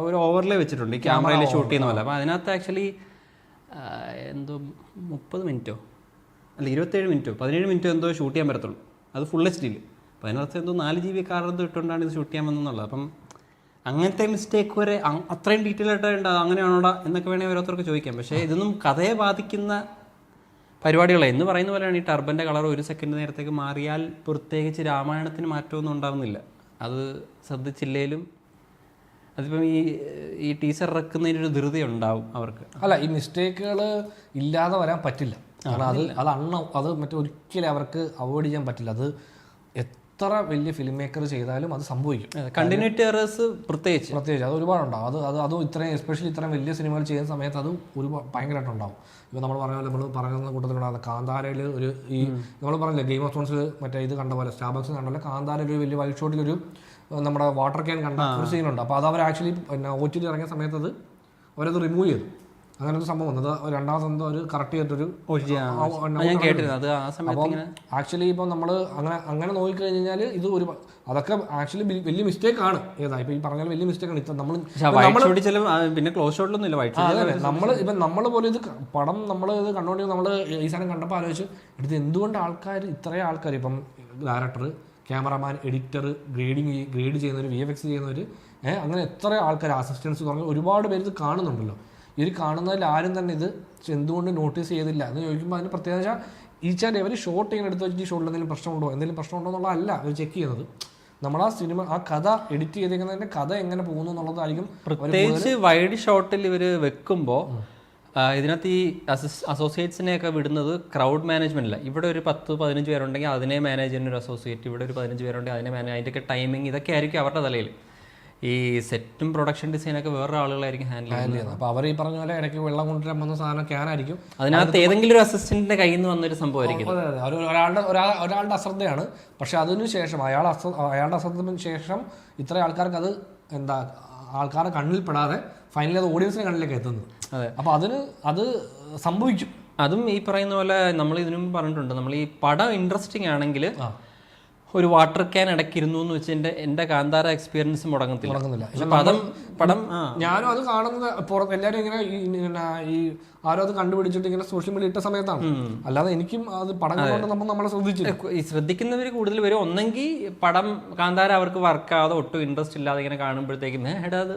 ഒരു ഓവർലേ വെച്ചിട്ടുണ്ട് ഈ ക്യാമറയിൽ ഷൂട്ട് ചെയ്യുന്ന പോലെ. അപ്പോൾ അതിനകത്ത് ആക്ച്വലി എന്തോ 30 മിനിറ്റോ അല്ല 27 മിനിറ്റോ 17 മിനിറ്റോ എന്തോ ഷൂട്ട് ചെയ്യാൻ പറ്റത്തുള്ളൂ. അത് ഫുൾ HD-ൽ. അപ്പോൾ അതിനകത്ത് എന്തോ 4 GB കാർഡ് ഇട്ടുകൊണ്ടാണ് ഇത് ഷൂട്ട് ചെയ്യാൻ വന്നതെന്നുള്ളത്. അപ്പം അങ്ങനത്തെ മിസ്റ്റേക്ക് വരെ അത്രയും ഡീറ്റെയിൽ ആയിട്ട് അങ്ങനെയാണോടാ എന്നൊക്കെ വേണമെങ്കിൽ ഓരോരുത്തർക്ക് ചോദിക്കാം. പക്ഷേ ഇതൊന്നും കഥയെ ബാധിക്കുന്ന പരിപാടികളെ എന്ന് പറയുന്ന പോലെയാണ് ഈ ടർബൻ്റെ കളർ 1 സെക്കൻഡ് നേരത്തേക്ക് മാറിയാൽ പ്രത്യേകിച്ച് രാമായണത്തിന് മാറ്റമൊന്നും ഉണ്ടാവുന്നില്ല. അത് ശ്രദ്ധിച്ചില്ലേലും അതിപ്പം ഈ ടീച്ചർ ഇറക്കുന്നതിനൊരു ധൃതി ഉണ്ടാവും അവർക്ക്. അല്ല, ഈ മിസ്റ്റേക്കുകൾ ഇല്ലാതെ വരാൻ പറ്റില്ല. കാരണം അത് മറ്റേ ഒരിക്കലും അവർക്ക് അവോയ്ഡ് ചെയ്യാൻ പറ്റില്ല. അത് എത്ര വലിയ ഫിലിം മേക്കർ ചെയ്താലും അത് സംഭവിക്കും. കണ്ടിന്യൂറ്റി എറേഴ്സ് പ്രത്യേകിച്ച് അത് ഒരുപാടുണ്ടാവും. അതും ഇത്രയും എസ്പെഷ്യലി ഇത്രയും വലിയ സിനിമകൾ ചെയ്യുന്ന സമയത്ത് അത് ഭയങ്കരമായിട്ടുണ്ടാവും. ഇപ്പോൾ നമ്മൾ പറയുന്ന കൂട്ടത്തിലുണ്ടാകുന്ന കാന്താരയിൽ നമ്മൾ പറഞ്ഞില്ലേ ഗെയിം ഓഫ് ത്രോൺസിൽ മറ്റേ ഇത് കണ്ട പോലെ സ്റ്റാർബക്സ് കണ്ടല്ലേ, കാന്താരയിൽ ഒരു വലിയ വൈറ്റ് ഷോട്ടിലൊരു നമ്മുടെ വാട്ടർ ക്യാൻ കണ്ട ഒരു സീനുണ്ട്. അപ്പോൾ അത് അവർ ആക്ച്വലി OTT ഇറങ്ങിയ സമയത്ത് അവരത് റിമൂവ് ചെയ്തു. അങ്ങനെ ഒരു സംഭവം വന്നത് രണ്ടാമതെന്തോ ഒരു കറക്റ്റ് ചെയ്തിട്ടൊരു അപ്പം ആക്ച്വലി ഇപ്പം നമ്മൾ അങ്ങനെ നോക്കിക്കഴിഞ്ഞാൽ ഇത് അതൊക്കെ ആക്ച്വലി വലിയ മിസ്റ്റേക്ക് ആണ്. ഇപ്പം ഈ പറഞ്ഞാൽ വലിയ മിസ്റ്റേക്ക് ആണ്. പിന്നെ ക്ലോസ് ഷോട്ടിലൊന്നും ഇല്ല. നമ്മൾ പോലും ഇത് പടം നമ്മൾ ഇത് കണ്ടുകൊണ്ട് നമ്മൾ ഈ സാധനം കണ്ടപ്പോൾ ആലോചിച്ച് ഇത് എന്തുകൊണ്ട് ഇത്രയും ആൾക്കാർ ഇപ്പം ഡയറക്ടർ, ക്യാമറമാൻ, എഡിറ്റർ, ഗ്രേഡ് ചെയ്യുന്നവർ, VFX ചെയ്യുന്നവർ, അങ്ങനെ എത്ര ആൾക്കാർ, അസിസ്റ്റൻസ് പറഞ്ഞാൽ ഒരുപാട് പേര് ഇത് കാണുന്നുണ്ടല്ലോ. ഇവർ കാണുന്നതിൽ ആരും തന്നെ ഇത് എന്തുകൊണ്ട് നോട്ടീസ് ചെയ്തില്ല എന്ന് ചോദിക്കുമ്പോൾ അതിന് പ്രത്യേകത ഈച്ചാൽ അവർ ഷോട്ട് ചെയ്യുന്ന എടുത്ത് വെച്ചിട്ട് ഈ ഷോട്ടിൽ എന്തെങ്കിലും പ്രശ്നമുണ്ടോ എന്നുള്ളതല്ല അവർ ചെക്ക് ചെയ്യുന്നത്. നമ്മൾ ആ സിനിമ ആ കഥ എഡിറ്റ് ചെയ്തേക്കുന്നതിൻ്റെ കഥ എങ്ങനെ പോകുന്നു എന്നുള്ളതായിരിക്കും. പ്രത്യേകിച്ച് വൈഡ് ഷോട്ടിൽ ഇവർ വെക്കുമ്പോൾ ഇതിനകത്ത് ഈ അസോസിയേറ്റ്സിനെയൊക്കെ വിടുന്നത് ക്രൗഡ് മാനേജ്മെൻറ്റില്ല. ഇവിടെ ഒരു 10-15 പേരുണ്ടെങ്കിൽ അതിനെ മാനേജ് ചെയ്യുന്ന ഒരു അസോസിയേറ്റ്, ഇവിടെ ഒരു 15 പേരുണ്ടെങ്കിൽ അതിനെ മാനേജ്, അതിൻ്റെയൊക്കെ ടൈമിങ് ഇതൊക്കെ ആയിരിക്കും അവരുടെ തലയിൽ. ഈ സെറ്റും പ്രൊഡക്ഷൻ ഡിസൈനൊക്കെ വേറെ ആളുകളായിരിക്കും ഹാൻഡിൽ ചെയ്യുന്നത്. അപ്പോൾ അവർ ഈ പറഞ്ഞ പോലെ ഇടയ്ക്ക് വെള്ളം കൊണ്ടുവരാൻ വന്ന സാധനം ക്യാനായിരിക്കും. അതിനകത്ത് ഏതെങ്കിലും ഒരു അസിസ്റ്റന്റിന്റെ കയ്യിൽ നിന്ന് വന്നൊരു സംഭവമായിരിക്കും. ഒരാളുടെ അശ്രദ്ധയാണ്. പക്ഷെ അതിനുശേഷം അയാളുടെ അശ്രദ്ധത്തിന് ശേഷം ഇത്ര ആൾക്കാർക്ക് അത് ആൾക്കാരുടെ കണ്ണിൽപ്പെടാതെ ഫൈനലി അത് ഓഡിയൻസിന്റെ കണ്ണിലേക്ക് എത്തുന്നത്. അപ്പോൾ അത് സംഭവിക്കും. അതും ഈ പറയുന്ന പോലെ നമ്മൾ ഇതിനും പറഞ്ഞിട്ടുണ്ട്, നമ്മൾ ഈ പടം ഇൻട്രസ്റ്റിംഗ് ആണെങ്കിൽ ഒരു വാട്ടർ ക്യാൻ ഇടയ്ക്കിരുന്നു എന്ന് വെച്ച് എൻ്റെ കാന്താര എക്സ്പീരിയൻസ് മുടങ്ങുന്നില്ല. പടം ഞാനും അത് കാണുന്നത് എല്ലാവരും ഇങ്ങനെ ഈ ആരോ അത് കണ്ടുപിടിച്ചിട്ട് ഇങ്ങനെ സോഷ്യൽ മീഡിയ ഇട്ട സമയത്താണ്. അല്ലാതെ എനിക്കും അത് പടം കണ്ടുകൊണ്ട് നമ്മളെ ശ്രദ്ധിക്കുന്നവർ കൂടുതൽ വരും. ഒന്നെങ്കിൽ പടം കാന്താര അവർക്ക് വർക്കാതെ ഒട്ടും ഇൻട്രസ്റ്റ് ഇല്ലാതെ ഇങ്ങനെ കാണുമ്പോഴത്തേക്കും അത്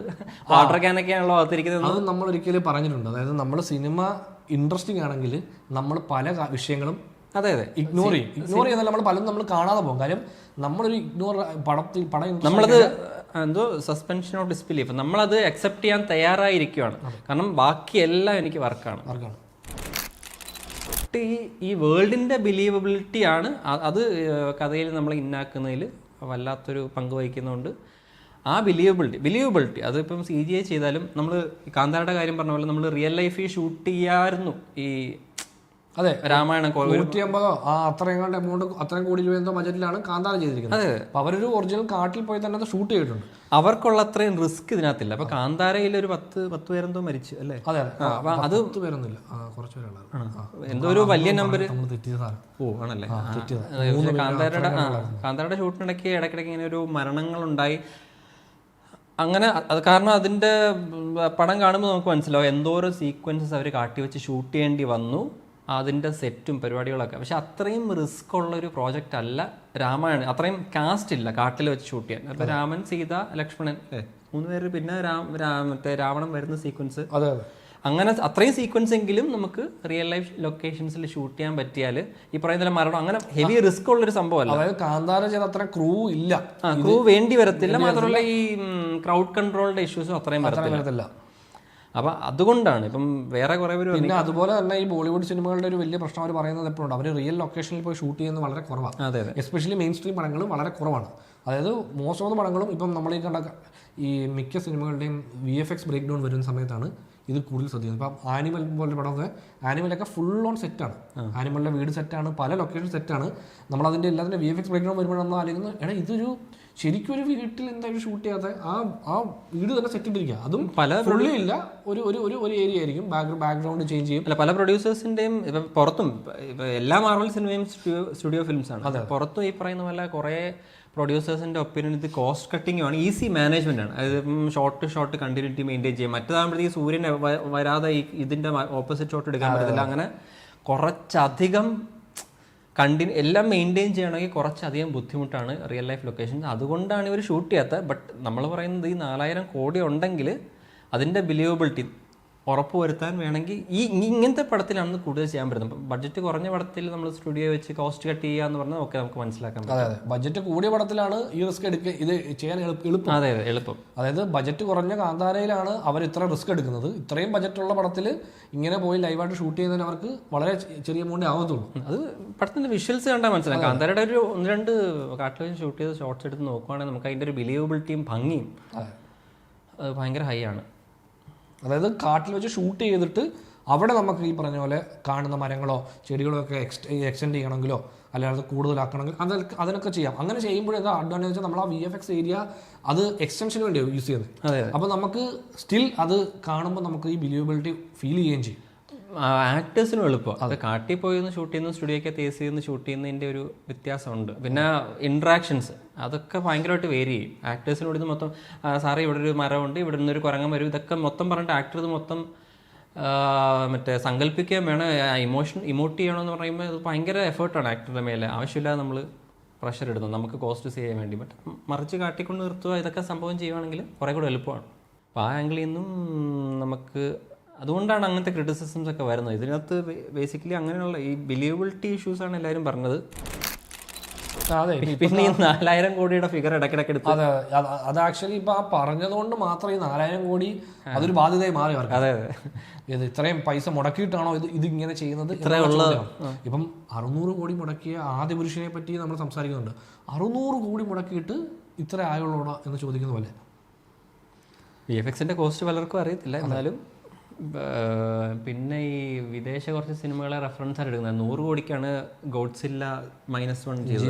വാട്ടർ ക്യാനൊക്കെയാണല്ലോ അകത്തിരിക്കുന്നത്. അത് നമ്മൾ ഒരിക്കലും പറഞ്ഞിട്ടുണ്ട്. അതായത് നമ്മൾ സിനിമ ഇൻട്രസ്റ്റിംഗ് ആണെങ്കിൽ നമ്മൾ പല വിഷയങ്ങളും ഇഗ്നോർ ചെയ്യുന്നല്ല, നമ്മൾ പലതും നമ്മൾ കാണാതെ പോകും. കാര്യം നമ്മളൊരു പടം നമ്മളത് എന്തോ സസ്പെൻഷൻ ഓഫ് ഡിസ്ബിലീഫ്, നമ്മളത് അക്സെപ്റ്റ് ചെയ്യാൻ തയ്യാറായിരിക്കുകയാണ്. കാരണം ബാക്കിയെല്ലാം എനിക്ക് വർക്കാണ്. ഈ വേൾഡിന്റെ ബിലീവബിലിറ്റി ആണ് അത് കഥയിൽ നമ്മൾ ഇന്നാക്കുന്നതിൽ വല്ലാത്തൊരു പങ്ക് വഹിക്കുന്നതുകൊണ്ട് ആ ബിലീവബിലിറ്റി അതിപ്പം CGI ചെയ്താലും നമ്മൾ കാന്താരയുടെ കാര്യം പറഞ്ഞ പോലെ നമ്മൾ റിയൽ ലൈഫിൽ ഷൂട്ട് ചെയ്യായിരുന്നു. ഈ രാമായണം 150 അത്രയും കണ്ട് എമൗണ്ട്, അത്രയും കോടി രൂപ എന്തോ ബജറ്റിലാണ് കാന്താര ചെയ്തിരിക്കുന്നത്. അപ്പൊ അവരൊരു ഒറിജിനൽ കാട്ടിൽ പോയി തന്നെ അത് ഷൂട്ട് ചെയ്തിട്ടുണ്ട്. അവർക്കുള്ള അത്രയും റിസ്ക് ഇതിനകത്തില്ല. അപ്പൊ കാന്താരയിൽ ഒരു 10 പേരെന്തോ മരിച്ചു അല്ലേ? അതെ, അത് 10 പേരൊന്നുമില്ല, കുറച്ച് പേരുണ്ടായിരുന്നു. എന്തോ ഒരു വലിയ നമ്പർ. ആണല്ലേ? കാന്താരയുടെ ഷൂട്ടിനിടയ്ക്ക് ഇടയ്ക്കിടയ്ക്ക് ഇങ്ങനെ ഒരു മരണങ്ങളുണ്ടായി. അങ്ങനെ അത് കാരണം അതിന്റെ പടം കാണുമ്പോൾ നമുക്ക് മനസ്സിലാവും എന്തോരോ സീക്വൻസസ് അവർ കാട്ടിവെച്ച് ഷൂട്ട് ചെയ്യേണ്ടി വന്നു, അതിൻ്റെ സെറ്റും പരിപാടികളൊക്കെ. പക്ഷെ അത്രയും റിസ്ക് ഉള്ളൊരു പ്രോജക്റ്റ് അല്ല രാമായണം. അത്രയും കാസ്റ്റ് ഇല്ല കാട്ടിൽ വെച്ച് ഷൂട്ട് ചെയ്യാൻ. അപ്പോൾ രാമൻ, സീത, ലക്ഷ്മണൻ 3 പേര്, പിന്നെ മറ്റേ രാവണൻ വരുന്ന സീക്വൻസ്, അങ്ങനെ അത്രയും സീക്വൻസ് എങ്കിലും നമുക്ക് റിയൽ ലൈഫ് ലൊക്കേഷൻസിൽ ഷൂട്ട് ചെയ്യാൻ പറ്റിയാൽ ഈ പറയുന്ന മരണം അങ്ങനെ ഹെവി റിസ്ക് ഉള്ളൊരു സംഭവമല്ല. അതായത് കാന്താര ചെയ്ത അത്ര ക്രൂ ഇല്ല, ക്രൂ വേണ്ടി വരത്തില്ല. മാത്രമല്ല ഈ ക്രൗഡ് കൺട്രോളിന്റെ ഇഷ്യൂസും അത്രയും വരത്തില്ല. അപ്പം അതുകൊണ്ടാണ് ഇപ്പം വേറെ കുറേ പേര്. പിന്നെ അതുപോലെ തന്നെ ഈ ബോളിവുഡ് സിനിമകളുടെ ഒരു വലിയ പ്രശ്നം അവർ പറയുന്നത് എപ്പോഴുണ്ട്, അവർ റിയൽ ലൊക്കേഷനിൽ പോയി ഷൂട്ട് ചെയ്യുന്നത് വളരെ കുറവാണ്. എസ്പെഷ്യലി മെയിൻ സ്ട്രീം പടങ്ങൾ വളരെ കുറവാണ്. അതായത് മോസ്റ്റ് ഓഫ് ദ പടങ്ങളും ഇപ്പം നമ്മൾ ഈ കണ്ട ഈ മിക്ക സിനിമകളുടെയും VFX ബ്രേക്ക് ഡൗൺ വരുന്ന സമയത്താണ് ഇത് കൂടുതൽ ശ്രദ്ധിക്കുന്നത്. ഇപ്പം ആനിമൽ പോലത്തെ പടമൊക്കെ, ആനിമലൊക്കെ ഫുൾ ഓൺ സെറ്റാണ്. ആനിമലിൻ്റെ വീട് സെറ്റാണ്, പല ലൊക്കേഷൻ സെറ്റാണ്. നമ്മളതിൻ്റെ എല്ലാത്തിൻ്റെ VFX ബ്രേക്ക് ഡൗൺ വരുമ്പോഴൊന്നും ആലോചിക്കുന്നത് ഇതൊരു ശരിക്കും ഒരു വീട്ടിൽ എന്തായാലും ഷൂട്ട് ചെയ്യാതെ ആ വീട് തന്നെ സെറ്റ് ഇട്ടിരിക്കുക. അതും പല ഫുള്ളി ഇല്ല, ഒരു ഒരു ഒരു ഒരു ഏരിയ ആയിരിക്കും, ബാക്ക്ഗ്രൗണ്ട് ചേഞ്ച് ചെയ്യും. അല്ല, പല പ്രൊഡ്യൂസേഴ്സിന്റെയും ഇപ്പം പുറത്തും ഇപ്പം എല്ലാ മാർവൽ സിനിമയും സ്റ്റുഡിയോ ഫിലിംസ് ആണ്. പുറത്തും ഈ പറയുന്ന പോലെ കുറേ പ്രൊഡ്യൂസേഴ്സിന്റെ ഒപ്പീനിയൻ ഇത് കോസ്റ്റ് കട്ടിംഗ് ആണ്, ഈസി മാനേജ്മെന്റ് ആണ്. അതായത് ഷോർട്ട് കണ്ടിന്യൂറ്റി മെയിൻറ്റെയിൻ ചെയ്യും. മറ്റേതാകുമ്പോഴത്തേക്ക് സൂര്യൻ വരാതെ ഇതിന്റെ ഓപ്പോസിറ്റ് ഷോട്ട് എടുക്കാൻ പറ്റത്തില്ല. അങ്ങനെ കുറച്ചധികം എല്ലാം മെയിൻറ്റെയിൻ ചെയ്യണമെങ്കിൽ കുറച്ചധികം ബുദ്ധിമുട്ടാണ് റിയൽ ലൈഫ് ലൊക്കേഷൻ. അതുകൊണ്ടാണ് ഇവർ ഷൂട്ട് ചെയ്യാത്തത്. ബട്ട് നമ്മൾ പറയുന്നത് ഈ 4000 കോടി ഉണ്ടെങ്കിൽ അതിൻ്റെ ബിലീവബിലിറ്റി ഉറപ്പുവരുത്താൻ വേണമെങ്കിൽ ഇങ്ങനത്തെ പടത്തിലാണ് കൂടുതൽ ചെയ്യാൻ പറ്റുന്നത്. ബഡ്ജറ്റ് കുറഞ്ഞ പടത്തിൽ നമ്മൾ സ്റ്റുഡിയോ വെച്ച് കോസ്റ്റ് കട്ട് ചെയ്യുക എന്ന് പറഞ്ഞാൽ ഒക്കെ നമുക്ക് മനസ്സിലാക്കാൻ പറ്റും. അതെ, ബഡ്ജറ്റ് കൂടിയ പടത്തിലാണ് ഈ റിസ്ക് എടുക്കുക, ഇത് ചെയ്യാൻ എളുപ്പം. അതെ, എളുപ്പം. അതായത് ബഡ്ജറ്റ് കുറഞ്ഞ കാന്താരയിലാണ് അവർ ഇത്ര റിസ്ക് എടുക്കുന്നത്. ഇത്രയും ബഡ്ജറ്റുള്ള പടത്തിൽ ഇങ്ങനെ പോയി ലൈവായിട്ട് ഷൂട്ട് ചെയ്യുന്നതിന് അവർക്ക് വളരെ ചെറിയ എമൗണ്ടേ ആവത്തുള്ളൂ. അത് പടത്തിന്റെ വിഷ്വൽസ് കണ്ടാൽ മനസ്സിലാക്കാം. കാന്താരയുടെ ഒരു 1-2 കാട്ടിൽ വെച്ച് ഷൂട്ട് ചെയ്ത് ഷോർട്ട്സ് എടുത്ത് നോക്കുവാണെങ്കിൽ നമുക്ക് അതിൻ്റെ ഒരു ബിലീവബിലിറ്റിയും ഭംഗിയും ഭയങ്കര ഹൈ ആണ്. അതായത് കാട്ടിൽ വെച്ച് ഷൂട്ട് ചെയ്തിട്ട് അവിടെ നമുക്ക് ഈ പറഞ്ഞ പോലെ കാണുന്ന മരങ്ങളോ ചെടികളോ ഒക്കെ എക്സ്റ്റെൻഡ് ചെയ്യണമെങ്കിലോ അല്ലാതെ കൂടുതലാക്കണമെങ്കിൽ അതിനൊക്കെ ചെയ്യാം. അങ്ങനെ ചെയ്യുമ്പോൾ എന്താ അഡ്വാൻറ്റേജ് വെച്ചാൽ നമ്മൾ ആ VFX ഏരിയ അത് എക്സ്റ്റൻഷന് വേണ്ടി യൂസ് ചെയ്യുന്നത്. അപ്പോൾ നമുക്ക് സ്റ്റിൽ അത് കാണുമ്പോൾ നമുക്ക് ഈ ബിലീവബിലിറ്റി ഫീൽ ചെയ്യുകയും ചെയ്യും. ആക്ടേഴ്സിനും എളുപ്പം. അത് കാട്ടിൽ പോയി ഒന്ന് ഷൂട്ട് ചെയ്യുന്ന സ്റ്റുഡിയോക്ക് തേസ് ചെയ്യുന്ന ഷൂട്ട് ചെയ്യുന്നതിൻ്റെ ഒരു വ്യത്യാസമുണ്ട്. പിന്നെ ഇൻട്രാക്ഷൻസ് അതൊക്കെ ഭയങ്കരമായിട്ട് വേരി ചെയ്യും. ആക്ടേഴ്സിനോട് ഇത് മൊത്തം സാറേ ഇവിടെ ഒരു മരമുണ്ട്, ഇവിടെ നിന്നൊരു കുരങ്ങൻ വരും, ഇതൊക്കെ മൊത്തം പറഞ്ഞിട്ട് ആക്ടർ ഇത് മൊത്തം മറ്റേ സങ്കല്പിക്കാൻ വേണം, ഇമോട്ട് ചെയ്യണമെന്ന് പറയുമ്പോൾ ഇത് ഭയങ്കര എഫേർട്ടാണ് ആക്ടറുടെ മേലെ. ആവശ്യമില്ലാതെ നമ്മൾ പ്രഷർ ഇടുന്നു നമുക്ക് കോസ്റ്റ് ചെയ്യാൻ വേണ്ടി. ബട്ട് മറിച്ച് കാട്ടിക്കൊണ്ട് നിർത്തുക ഇതൊക്കെ സംഭവം ചെയ്യുവാണെങ്കിൽ കുറേ കൂടെ എളുപ്പമാണ്. അപ്പോൾ ആ ആംഗിളിൽ നിന്നും നമുക്ക് അതുകൊണ്ടാണ് അങ്ങനത്തെ ക്രിറ്റിസിസംസ് ഒക്കെ വരുന്നത്. ഇതിനകത്ത് ബേസിക്കലി അങ്ങനെയുള്ള ഈ ബിലീവബിലിറ്റി ഇഷ്യൂസാണ് എല്ലാവരും പറഞ്ഞത്. അതെ, പിന്നെ ഈ 4000 കോടിയുടെ ഫിഗർ ഇടയ്ക്കിടയ്ക്ക് എടുത്ത് അത് ആക്ച്വലി ഇപ്പൊ ആ പറഞ്ഞതുകൊണ്ട് മാത്രം ഈ 4000 കോടി അതൊരു ബാധ്യതയായി മാറി അവർക്ക്. അതെ, ഇത് ഇത്രയും പൈസ മുടക്കിയിട്ടാണോ ഇത് ഇങ്ങനെ ചെയ്യുന്നത്? ഇപ്പം 600 കോടി മുടക്കിയ ആദ്യ പുരുഷനെ പറ്റി നമ്മൾ സംസാരിക്കുന്നുണ്ട്. 600 കോടി മുടക്കിയിട്ട് ഇത്ര ആയുള്ളൂടാ എന്ന് ചോദിക്കുന്ന പോലെ. VFXന്റെ കോസ്റ്റ് പലർക്കും അറിയത്തില്ല. എന്നാലും പിന്നെ ഈ വിദേശ കുറച്ച് സിനിമകളെ റെഫറൻസ് ആയിട്ട് എടുക്കുന്നത് 100 കോടിക്കാണ് ഗോഡ്സില്ല -1 ചെയ്തത്.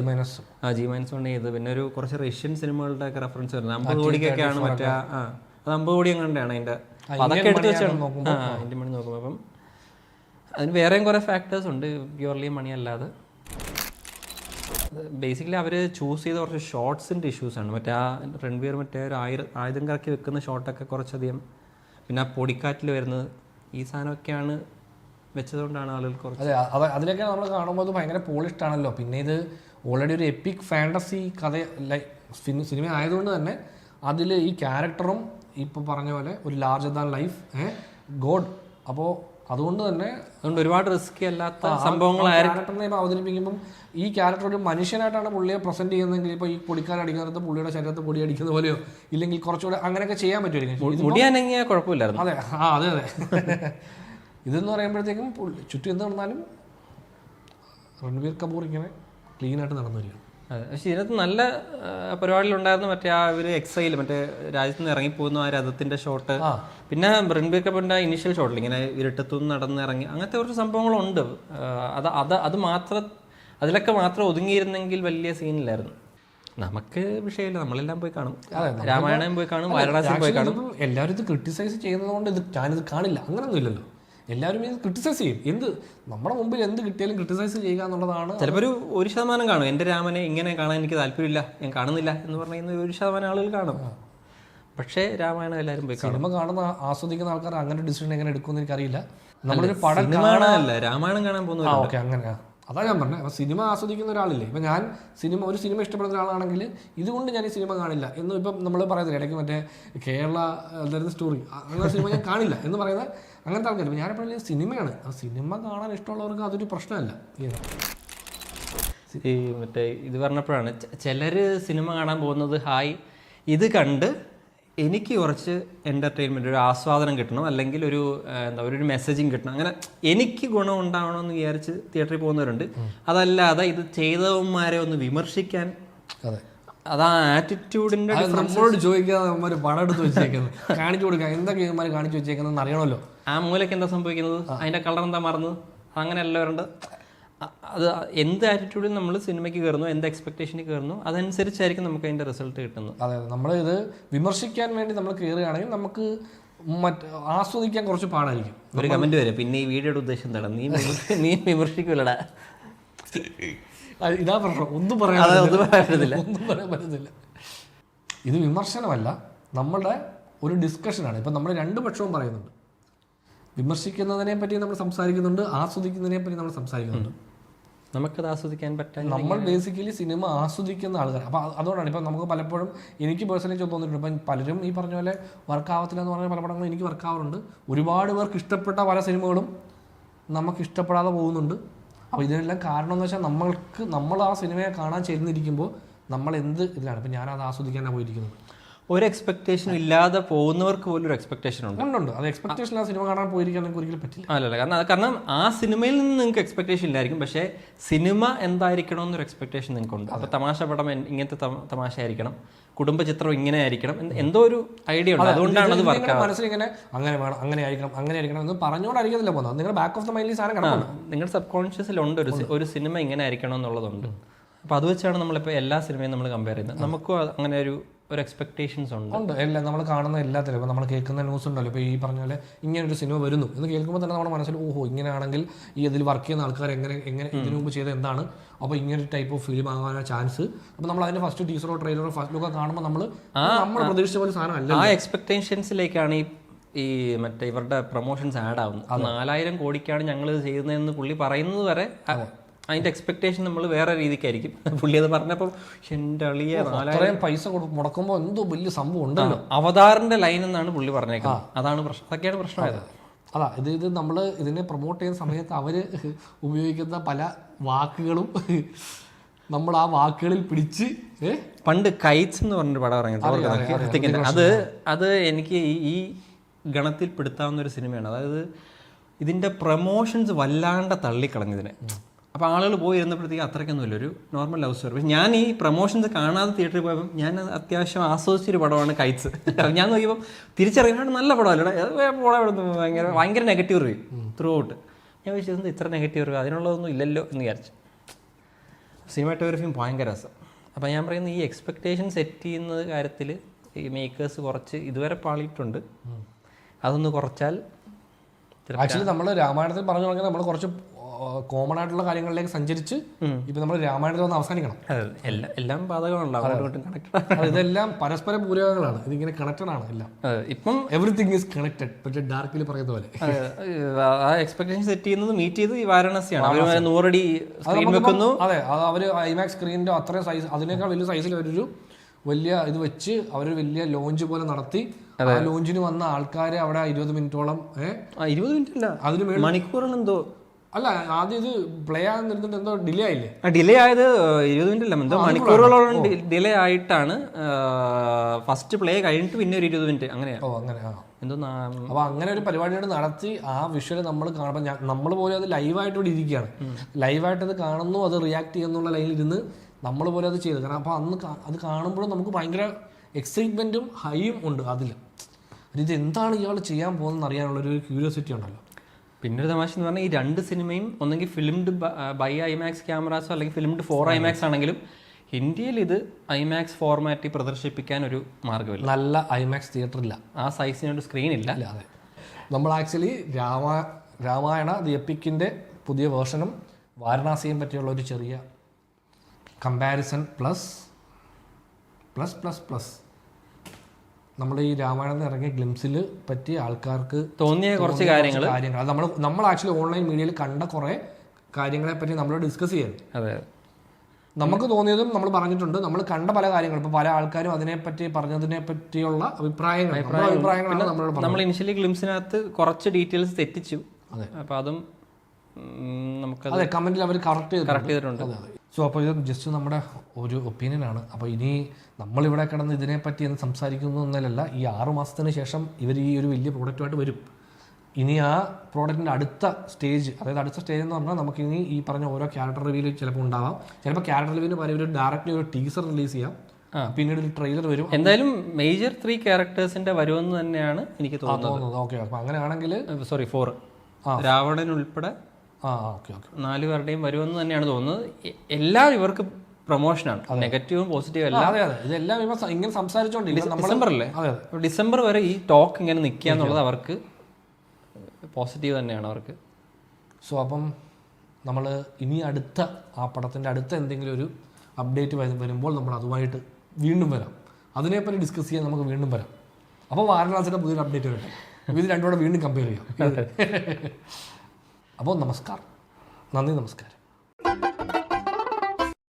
G-1 ചെയ്ത്. പിന്നെ ഒരു കുറച്ച് റഷ്യൻ സിനിമകളുടെ ഒക്കെ റെഫറൻസ് വരുന്നത് 50 കോടിക്കൊക്കെയാണ്. മറ്റേ അത് 50 കോടി എങ്ങാണ്ടാണ് അതിന്റെ. അതൊക്കെ എടുത്ത് വെച്ചാണ് ഇന്ത്യൻ മണി നോക്കുമ്പോൾ. അപ്പം അതിന് വേറെയും കുറെ ഫാക്ടേഴ്സ് ഉണ്ട്, പ്യുവർലി മണി അല്ലാതെ. ബേസിക്കലി അവർ ചൂസ് ചെയ്ത കുറച്ച് ഷോർട്സിന്റെ ഇഷ്യൂസാണ്. മറ്റേ ആ രൺവീർ മറ്റേ ഒരു ആയുധം കറക്കി വെക്കുന്ന ഷോട്ടൊക്കെ കുറച്ചധികം, പിന്നെ ആ പൊടിക്കാറ്റിൽ വരുന്നത്, ഈ സാധനമൊക്കെയാണ് വെച്ചതുകൊണ്ടാണ് ആളുകൾ കുറച്ച്. അതെ, അതിലൊക്കെ നമ്മൾ കാണുമ്പോൾ അത് ഭയങ്കര പോളിഷ്ഡ് ആണല്ലോ. പിന്നെ ഇത് ഓൾറെഡി ഒരു എപ്പിക് ഫാൻറ്റസി കഥ സിനിമ ആയതുകൊണ്ട് തന്നെ അതിൽ ഈ ക്യാരക്ടറും ഇപ്പോൾ പറഞ്ഞ പോലെ ഒരു ലാർജർ ദാൻ ലൈഫ് ഗോഡ്. അപ്പോൾ അതുകൊണ്ട് ഒരുപാട് റിസ്കി അല്ലാത്ത സംഭവങ്ങളായിരുന്നു. ഇപ്പോൾ അവതരിപ്പിക്കുമ്പം ഈ ക്യാരക്ടർ ഒരു മനുഷ്യനായിട്ടാണ് പുള്ളിയെ പ്രസന്റ് ചെയ്യുന്നതെങ്കിൽ ഇപ്പോൾ ഈ പൊടിക്കാൻ അടിക്കുന്നിടത്ത് പുള്ളിയുടെ ശരീരത്തെ പൊടി അടിക്കുന്ന പോലെയോ ഇല്ലെങ്കിൽ കുറച്ചുകൂടെ അങ്ങനെയൊക്കെ ചെയ്യാൻ പറ്റുമായിരിക്കും. മുടിയാനെങ്കിൽ കുഴപ്പമില്ലായിരുന്നു. അതെ, അതെ. ഇതെന്ന് പറയുമ്പോഴത്തേക്കും ചുറ്റും എന്ത് നടന്നാലും രൺവീർ കപൂർ ഇങ്ങനെ ക്ലീൻ ആയിട്ട് നടന്നു വരികയാണ്. അതെ, പക്ഷെ ഇതിനകത്ത് നല്ല പരിപാടികളുണ്ടായിരുന്നു. മറ്റേ ആ ഒരു എക്സൈൽ മറ്റേ രാജ്യത്ത് നിന്ന് ഇറങ്ങിപ്പോകുന്ന ആ രഥത്തിന്റെ ഷോട്ട്, പിന്നെ രൺബീർ കപൂറിന്റെ ഇനീഷ്യൽ ഷോട്ടിൽ ഇങ്ങനെ ഇരുട്ടത്തുനിന്ന് നടന്നിറങ്ങി, അങ്ങനത്തെ കുറച്ച് സംഭവങ്ങളുണ്ട്. അത് മാത്രം അതിലൊക്കെ മാത്രം ഒതുങ്ങിയിരുന്നെങ്കിൽ വലിയ സീനില്ലായിരുന്നു. നമുക്ക് വിഷയമില്ല, നമ്മളെല്ലാം പോയി കാണും. രാമായണം പോയി കാണും, വാരണാസി പോയി കാണും. എല്ലാവരും ഇത് ക്രിട്ടിസൈസ് ചെയ്യുന്നത് കൊണ്ട് ഞാനിത് കാണില്ല അങ്ങനൊന്നും ഇല്ലല്ലോ. എല്ലാവരും ഇത് ക്രിട്ടിസൈസ് ചെയ്യും. എന്ത് നമ്മുടെ മുമ്പിൽ എന്ത് കിട്ടിയാലും ക്രിട്ടിസൈസ് ചെയ്യുക എന്നുള്ളതാണ്. ചിലപ്പോൾ 1% കാണും. എൻ്റെ രാമനെ ഇങ്ങനെ കാണാൻ എനിക്ക് താല്പര്യമില്ല, ഞാൻ കാണുന്നില്ല എന്ന് പറയുന്ന 1% ആളുകൾ കാണും. പക്ഷേ രാമായണം എല്ലാവരും പോയി സിനിമ കാണുന്ന ആസ്വദിക്കുന്ന ആൾക്കാർ അങ്ങനെ ഡിസിഷൻ എങ്ങനെ എടുക്കുമെന്ന് എനിക്കറിയില്ല. നമ്മളൊരു പടം കാണാനല്ല രാമായണം കാണാൻ പോകുന്നത്. ഓക്കെ, അങ്ങനെ അതാ ഞാൻ പറഞ്ഞത്. അപ്പോൾ സിനിമ ആസ്വദിക്കുന്ന ഒരാളില്ലേ, ഇപ്പം ഞാൻ ഒരു സിനിമ ഇഷ്ടപ്പെടുന്ന ഒരാളാണെങ്കിൽ ഇതുകൊണ്ട് ഞാൻ ഈ സിനിമ കാണില്ല എന്ന് ഇപ്പം നമ്മൾ പറയുന്നില്ല. ഇടയ്ക്ക് മറ്റേ കേരള എന്തായിരുന്നു സ്റ്റോറി അങ്ങനെ സിനിമ ഞാൻ കാണില്ല എന്ന് പറയുന്ന അങ്ങനത്തെ ആൾക്കാർ. ഇപ്പം ഞാനെപ്പോഴും സിനിമയാണ്, ആ സിനിമ കാണാൻ ഇഷ്ടമുള്ളവർക്ക് അതൊരു പ്രശ്നമല്ല. ഈ മറ്റേ ഇത് പറഞ്ഞപ്പോഴാണ് ചിലർ സിനിമ കാണാൻ പോകുന്നത് ഇത് കണ്ട് എനിക്ക് കുറച്ച് എൻ്റർടൈൻമെൻറ്റ്, ഒരു ആസ്വാദനം കിട്ടണം, അല്ലെങ്കിൽ ഒരു ഒരു മെസ്സേജിങ് കിട്ടണം, അങ്ങനെ എനിക്ക് ഗുണം ഉണ്ടാവണമെന്ന് വിചാരിച്ച് തിയേറ്ററിൽ പോകുന്നവരുണ്ട്. അതല്ലാതെ ഇത് ചെയ്തവന്മാരെ ഒന്ന് വിമർശിക്കാൻ, അതാ ആറ്റിറ്റ്യൂഡിൻ്റെ നമ്മളോട് ചോദിക്കാതെ പടം എടുത്ത് വെച്ചേക്കുന്നത് കാണിച്ചു കൊടുക്കുക, എന്തൊക്കെ കാണിച്ചു വെച്ചേക്കുന്നതെന്ന് അറിയണമല്ലോ. ആ മൂലയ്ക്ക് എന്താ സംഭവിക്കുന്നത്, അതിൻ്റെ കളർ എന്താ മറന്നത്, അങ്ങനെ എല്ലാവരുണ്ട്. അത് എന്ത് ആറ്റിറ്റ്യൂഡിൽ നമ്മൾ സിനിമയ്ക്ക് കയറുന്നു, എന്ത് എക്സ്പെക്ടേഷനിൽ കയറുന്നു, അതനുസരിച്ചായിരിക്കും നമുക്ക് അതിൻ്റെ റിസൾട്ട് കിട്ടുന്നത്. അതെ, നമ്മൾ ഇത് വിമർശിക്കാൻ വേണ്ടി നമ്മൾ കയറുകയാണെങ്കിൽ നമുക്ക് ആസ്വദിക്കാൻ കുറച്ച് പാടായിരിക്കും. ഒരു കമന്റ് വരെ, പിന്നെ ഈ വീഡിയോയുടെ ഉദ്ദേശം എന്താണ്, നീ വിമർശിക്കൂലടാ. ഇതാ പ്രശ്നം, ഒന്നും പറയാൻ പറ്റത്തില്ല. ഇത് വിമർശനമല്ല, നമ്മളുടെ ഒരു ഡിസ്കഷനാണ്. ഇപ്പം നമ്മൾ രണ്ട് പക്ഷവും പറയുന്നുണ്ട്. വിമർശിക്കുന്നതിനെ പറ്റി നമ്മൾ സംസാരിക്കുന്നുണ്ട്, ആസ്വദിക്കുന്നതിനെ പറ്റി നമ്മൾ സംസാരിക്കുന്നുണ്ട്. നമുക്കത് ആസ്വദിക്കാൻ പറ്റാൻ നമ്മൾ ബേസിക്കലി സിനിമ ആസ്വദിക്കുന്ന ആൾക്കാർ. അപ്പോൾ അതുകൊണ്ടാണ് ഇപ്പം നമുക്ക് പലപ്പോഴും എനിക്ക് പേഴ്സണലി തോന്നിയിട്ടുണ്ട്, ഇപ്പം പലരും ഈ പറഞ്ഞ പോലെ വർക്ക് ആവത്തില്ല എന്ന് പറഞ്ഞ പല പടങ്ങളും എനിക്ക് വർക്ക് ആവാറുണ്ട്. ഒരുപാട് പേർക്ക് ഇഷ്ടപ്പെട്ട പല സിനിമകളും നമുക്ക് ഇഷ്ടപ്പെടാതെ പോകുന്നുണ്ട്. അപ്പോൾ ഇതിനെല്ലാം കാരണം എന്ന് വെച്ചാൽ നമ്മൾ ആ സിനിമയെ കാണാൻ ചെന്നിരിക്കുമ്പോൾ നമ്മൾ എന്ത് ഇതിലാണ്. ഇപ്പം ഞാനത് ആസ്വദിക്കാനാണ് പോയിരിക്കുന്നത്. ഒരു എക്സ്പെക്ടേഷനും ഇല്ലാതെ പോകുന്നവർക്ക് പോലും ഒരു എക്സ്പെക്ടേഷൻ ഉണ്ട്. അത് എക്സ്പെക്ടേഷൻ ആ സിനിമ കാണാൻ പോയിരിക്കാൻ നിങ്ങൾക്ക് ഒരിക്കലും പറ്റില്ല. അല്ലല്ല, കാരണം ആ സിനിമയിൽ നിന്ന് നിങ്ങൾക്ക് എക്സ്പെക്ടേഷൻ ഇല്ലായിരിക്കും, പക്ഷേ സിനിമ എന്തായിരിക്കണം എന്നൊരു എക്സ്പെക്ടേഷൻ നിങ്ങൾക്കുണ്ട്. അപ്പോൾ തമാശ പടം ഇങ്ങനത്തെ തമാശ ആയിരിക്കണം, കുടുംബ ചിത്രം ഇങ്ങനെ ആയിരിക്കണം, എന്തോ ഒരു ഐഡിയ ഉണ്ട്. അതുകൊണ്ടാണ് അത് വർക്ക് മനസ്സിൽ ഇങ്ങനെ അങ്ങനെ വേണം, അങ്ങനെ ആയിരിക്കണം എന്ന് പറഞ്ഞുകൊണ്ടായിരിക്കത്തില്ല പോകുന്നത്. നിങ്ങളുടെ ബാക്ക് ഓഫ് ദ മൈൻഡിൽ സാധനം കിടക്കുന്നു. നിങ്ങളുടെ സബ് കോൺഷ്യസിലുണ്ട് ഒരു സിനിമ ഇങ്ങനെ ആയിരിക്കണം എന്നുള്ളതുണ്ട്. അപ്പോൾ അത് വെച്ചാണ് നമ്മളിപ്പോൾ എല്ലാ സിനിമയും നമ്മൾ കമ്പയർ ചെയ്യുന്നത്. നമുക്കും അങ്ങനെ ഒരു എക്സ്പെക്ടേഷൻസ് ഉണ്ട്. എല്ലാം നമ്മൾ കാണുന്ന എല്ലാത്തിലും ഇപ്പോൾ നമ്മൾ കേൾക്കുന്ന ന്യൂസ് ഉണ്ടല്ലോ, ഇപ്പോൾ ഈ പറഞ്ഞ പോലെ ഇങ്ങനൊരു സിനിമ വരുന്നു എന്ന് കേൾക്കുമ്പോൾ തന്നെ നമ്മുടെ മനസ്സിൽ ഓഹോ ഇങ്ങനെയാണെങ്കിൽ ഈ ഇതിൽ വർക്ക് ചെയ്യുന്ന ആൾക്കാർ എങ്ങനെ ഇതിനു മുമ്പ് ചെയ്ത് എന്താണ്, അപ്പോൾ ഇങ്ങനൊരു ടൈപ്പ് ഓഫ് ഫിലിം ആകാനുള്ള ചാൻസ്. അപ്പോൾ നമ്മൾ അതിൻ്റെ ഫസ്റ്റ് ടീസറോ ട്രെയിലറോ ഫസ്റ്റ് ലുക്കോ കാണുമ്പോൾ നമ്മൾ പ്രതീക്ഷിച്ച പോലെ സാധനം അല്ല. ആ എക്സ്പെക്ടേഷൻസിലേക്കാണ് ഈ മറ്റേ ഇവരുടെ പ്രൊമോഷൻസ് ആഡ് ആവുന്നത്. 4000 കോടിക്കാണ് ഞങ്ങൾ ചെയ്യുന്നതെന്ന് പുള്ളി പറയുന്നത് വരെ അതിന്റെ എക്സ്പെക്ടേഷൻ നമ്മൾ വേറെ രീതിക്കായിരിക്കും. പുള്ളി അത് പറഞ്ഞപ്പോൾ എൻ്റെ അളിയെ 4000 പൈസ മുടക്കുമ്പോൾ എന്തോ വലിയ സംഭവം ഉണ്ടല്ലോ. അവതാറിന്റെ ലൈൻ എന്നാണ് പുള്ളി പറഞ്ഞേക്കുന്നത്. അതാണ് പ്രശ്നം, അതൊക്കെയാണ് പ്രശ്നമായത്. അതാ ഇത് നമ്മൾ ഇതിനെ പ്രൊമോട്ട് ചെയ്യുന്ന സമയത്ത് അവർ ഉപയോഗിക്കുന്ന പല വാക്കുകളും നമ്മൾ ആ വാക്കുകളിൽ പിടിച്ച് പണ്ട് കൈറ്റ്സ് എന്ന് പറഞ്ഞൊരു പടം ഇറങ്ങിയിട്ട് അത് എനിക്ക് ഈ ഗണത്തിൽ പെടുത്താവുന്ന ഒരു സിനിമയാണ്. അതായത് ഇതിന്റെ പ്രൊമോഷൻസ് വല്ലാണ്ട് തള്ളിക്കളഞ്ഞതിനെ. അപ്പോൾ ആളുകൾ പോയി ഇരുന്നപ്പോഴത്തേക്ക് അത്രയ്ക്കൊന്നുമില്ല, ഒരു നോർമൽ ലവ് സ്റ്റോറി. പക്ഷെ ഞാൻ ഈ പ്രൊമോഷൻസ് കാണാതെ തിയേറ്ററിൽ പോയപ്പോൾ ഞാൻ അത്യാവശ്യം ആസ്വദിച്ചൊരു പടമാണ് കൈറ്റ്സ്. ഞാൻ നോക്കിയപ്പോൾ തിരിച്ചറിയാനാണ് നല്ല പടമല്ലേ, ഭയങ്കര നെഗറ്റീവ് റിവ്യൂ ത്രൂ ഔട്ട്. ഞാൻ വിചാരിച്ചത് ഇത്ര നെഗറ്റീവ് റിവ്യൂ അതിനുള്ളതൊന്നും ഇല്ലല്ലോ എന്ന് വിചാരിച്ചു. സിനിമാറ്റോഗ്രഫിയും ഭയങ്കര രസം. അപ്പോൾ ഞാൻ പറയുന്നത് ഈ എക്സ്പെക്ടേഷൻ സെറ്റ് ചെയ്യുന്ന കാര്യത്തിൽ ഈ മേക്കേഴ്സ് കുറച്ച് ഇതുവരെ പാളിയിട്ടുണ്ട്. അതൊന്ന് കുറച്ചാൽ ആക്ച്വലി നമ്മൾ രാമായണത്തിൽ പറഞ്ഞു തുടങ്ങിയാൽ നമ്മൾ കുറച്ച് കോമൺ ആയിട്ടുള്ള കാര്യങ്ങളിലേക്ക് സഞ്ചരിച്ച് ഇപ്പൊ നമ്മൾ രാമായണത്തിൽ വന്ന് അവസാനിക്കണം. എല്ലാം ബാധകങ്ങളുണ്ടാവും, ഇതെല്ലാം പരസ്പര പൂരകങ്ങളാണ്, ഇതിങ്ങനെ കണക്റ്റഡ് ആണ് എല്ലാം. ഇപ്പം എവറിത്തിങ് ഈസ് കണക്റ്റഡ്. പക്ഷേ ഡാർക്കിൽ പറയുന്ന പോലെ ആ എക്സ്പെക്ടേഷൻ സെറ്റ് ചെയ്യുന്നത് മീറ്റ് ചെയ്ത് ഈ വാരണാസിയാണ്. 100 അടി സ്ക്രീൻ വെക്കുന്നു. അതെ, അവര് ഐമാക്സ് സ്ക്രീനിന്റെ അത്രയും സൈസ്, അതിനേക്കാൾ വലിയ സൈസിൽ ഒരു വലിയ ഇത് വെച്ച് അവർ വലിയ ലോഞ്ച് പോലെ നടത്തി. ആ ലോഞ്ചിന് വന്ന ആൾക്കാരെ അവിടെ 20 മിനിറ്റോളം 20 മിനിറ്റ് അല്ല, അതിന് മണിക്കൂറെന്തോ അല്ല, ആദ്യം ഇത് പ്ലേ ആകാൻ നിർത്തിട്ട് എന്തോ ഡിലേ ആയില്ലേ? ഡിലേ ആയത് 20 മിനിറ്റ് അല്ല, എന്തോ മണിക്കൂറുകളോളം ഡിലേ ആയിട്ടാണ്. ഫസ്റ്റ് പ്ലേ കഴിഞ്ഞിട്ട് പിന്നെ ഒരു 20 മിനിറ്റ് അങ്ങനെയാണ്. എന്തോ അപ്പൊ അങ്ങനെ ഒരു പരിപാടിയോട് നടത്തി ആ വിഷ്വൽ നമ്മൾ കാണുമ്പോൾ നമ്മൾ പോലും അത് ലൈവായിട്ട് ഇവിടെ ഇരിക്കുകയാണ്. ലൈവായിട്ട് അത് കാണുന്നു, അത് റിയാക്ട് ചെയ്യുന്നുള്ള ലൈനിൽ ഇരുന്ന് നമ്മൾ പോലും അത് ചെയ്തു. കാരണം അപ്പോൾ അന്ന് അത് കാണുമ്പോഴും നമുക്ക് ഭയങ്കര എക്സൈറ്റ്മെന്റും ഹൈയും ഉണ്ട് അതിൽ. ഇത് എന്താണ് ഇയാൾ ചെയ്യാൻ പോകുന്നതെന്ന് അറിയാനുള്ളൊരു ക്യൂരിയോസിറ്റി ഉണ്ടല്ലോ. പിന്നെ ഒരു തമാശ എന്ന് പറഞ്ഞാൽ ഈ 2 സിനിമയും ഒന്നെങ്കിൽ ഫിലിംഡ് ബൈ ഐമാക്സ് ക്യാമറാസോ അല്ലെങ്കിൽ ഫിലിംഡ് 4 IMAX ആണെങ്കിലും ഇന്ത്യയിൽ ഇത് ഐമാക്സ് ഫോർമാറ്റിൽ പ്രദർശിപ്പിക്കാൻ ഒരു മാർഗ്ഗമില്ല. നല്ല ഐമാക്സ് തിയേറ്റർ ഇല്ല, ആ സൈസിനൊരു സ്ക്രീൻ ഇല്ല. അതെ, നമ്മൾ ആക്ച്വലി രാമായണ ദി എപ്പിക്കിൻ്റെ പുതിയ വേർഷനും വാരണാസിയും പറ്റിയുള്ള ഒരു ചെറിയ കമ്പാരിസൺ പ്ലസ് നമ്മൾ ഈ രാമായണത്തിൽ ഇറങ്ങിയ ഗ്ലിംസിൽ പറ്റി ആൾക്കാർക്ക് തോന്നിയ കുറച്ച് കാര്യങ്ങൾ അത് നമ്മൾ ആക്ച്വലി ഓൺലൈൻ മീഡിയയിൽ കണ്ട കുറേ കാര്യങ്ങളെ പറ്റി നമ്മൾ ഡിസ്കസ് ചെയ്യുന്നു. അതെ, നമുക്ക് തോന്നിയതും നമ്മൾ പറഞ്ഞിട്ടുണ്ട്. നമ്മൾ കണ്ട പല കാര്യങ്ങളും ഇപ്പോൾ പല ആൾക്കാരും അതിനെപ്പറ്റി പറഞ്ഞതിനെ പറ്റിയുള്ള അഭിപ്രായങ്ങളാണ് നമ്മൾ ഇനിഷ്യലി ഗ്ലിംസിനകത്ത് കുറച്ച് ഡീറ്റെയിൽസ് തെറ്റിച്ചു. അതെ, അപ്പോൾ അതും നമുക്ക് അതെ കമന്റിൽ അവർ കറക്റ്റ് ചെയ്തിട്ടുണ്ട്. സോ അപ്പോൾ ഇത് ജസ്റ്റ് നമ്മുടെ ഒരു ഒപ്പീനിയനാണ്. അപ്പോൾ ഇനി നമ്മളിവിടെ കിടന്ന് ഇതിനെപ്പറ്റി എന്ന് സംസാരിക്കുന്നു എന്നല്ല, ഈ 6 മാസത്തിന് ശേഷം ഇവർ ഈ ഒരു വലിയ പ്രോഡക്റ്റുമായിട്ട് വരും. ഇനി ആ പ്രോഡക്റ്റിൻ്റെ അടുത്ത സ്റ്റേജ്, അതായത് അടുത്ത സ്റ്റേജ് എന്ന് പറഞ്ഞാൽ നമുക്കിനി ഈ പറഞ്ഞ ഓരോ ക്യാരക്ടർ റിവ്യൂവിൽ ചിലപ്പോൾ ഉണ്ടാവാം. ചിലപ്പോൾ ക്യാരക്ടർ റിവ്യൂവിന് പകരം ഒരു ഡയറക്റ്റ്ലി ഒരു ടീസർ റിലീസ് ചെയ്യാം, പിന്നീട് ഒരു ട്രെയിലർ വരും. എന്തായാലും മേജർ 3 ക്യാരക്ടേഴ്സിന്റെ വരുമെന്ന് തന്നെയാണ് എനിക്ക് തോന്നുന്നത്. ഓക്കെ, അപ്പോൾ അങ്ങനെയാണെങ്കിൽ 4 രാവണൻ ഉൾപ്പെടെ ആ ഓക്കെ ഓക്കെ. 4 പേരുടെയും വരുമെന്ന് തന്നെയാണ് തോന്നുന്നത്. എല്ലാം ഇവർക്ക് പ്രൊമോഷനാണ്, നെഗറ്റീവും പോസിറ്റീവും എല്ലാം. അതെ അതെ, ഇതെല്ലാം ഇങ്ങനെ സംസാരിച്ചോണ്ടിരിക്കും. ഡിസംബറല്ലേ, ഡിസംബർ വരെ ഈ ടോക്ക് ഇങ്ങനെ നിൽക്കുക എന്നുള്ളത് അവർക്ക് പോസിറ്റീവ് തന്നെയാണ് അവർക്ക്. സോ അപ്പം നമ്മൾ ഇനി അടുത്ത ആ പടത്തിൻ്റെ അടുത്ത എന്തെങ്കിലും ഒരു അപ്ഡേറ്റ് വരുമ്പോൾ നമ്മൾ അതുമായിട്ട് വീണ്ടും വരാം. അതിനെപ്പറ്റി ഡിസ്കസ് ചെയ്യാൻ നമുക്ക് വീണ്ടും വരാം. അപ്പോൾ വാരണാസിയുടെ പുതിയൊരു അപ്ഡേറ്റ് വരട്ടെ, ഇത് രണ്ടും കൂടെ വീണ്ടും കമ്പയർ ചെയ്യാം. അപ്പോൾ നമസ്കാരം, നന്ദി, നമസ്കാരം.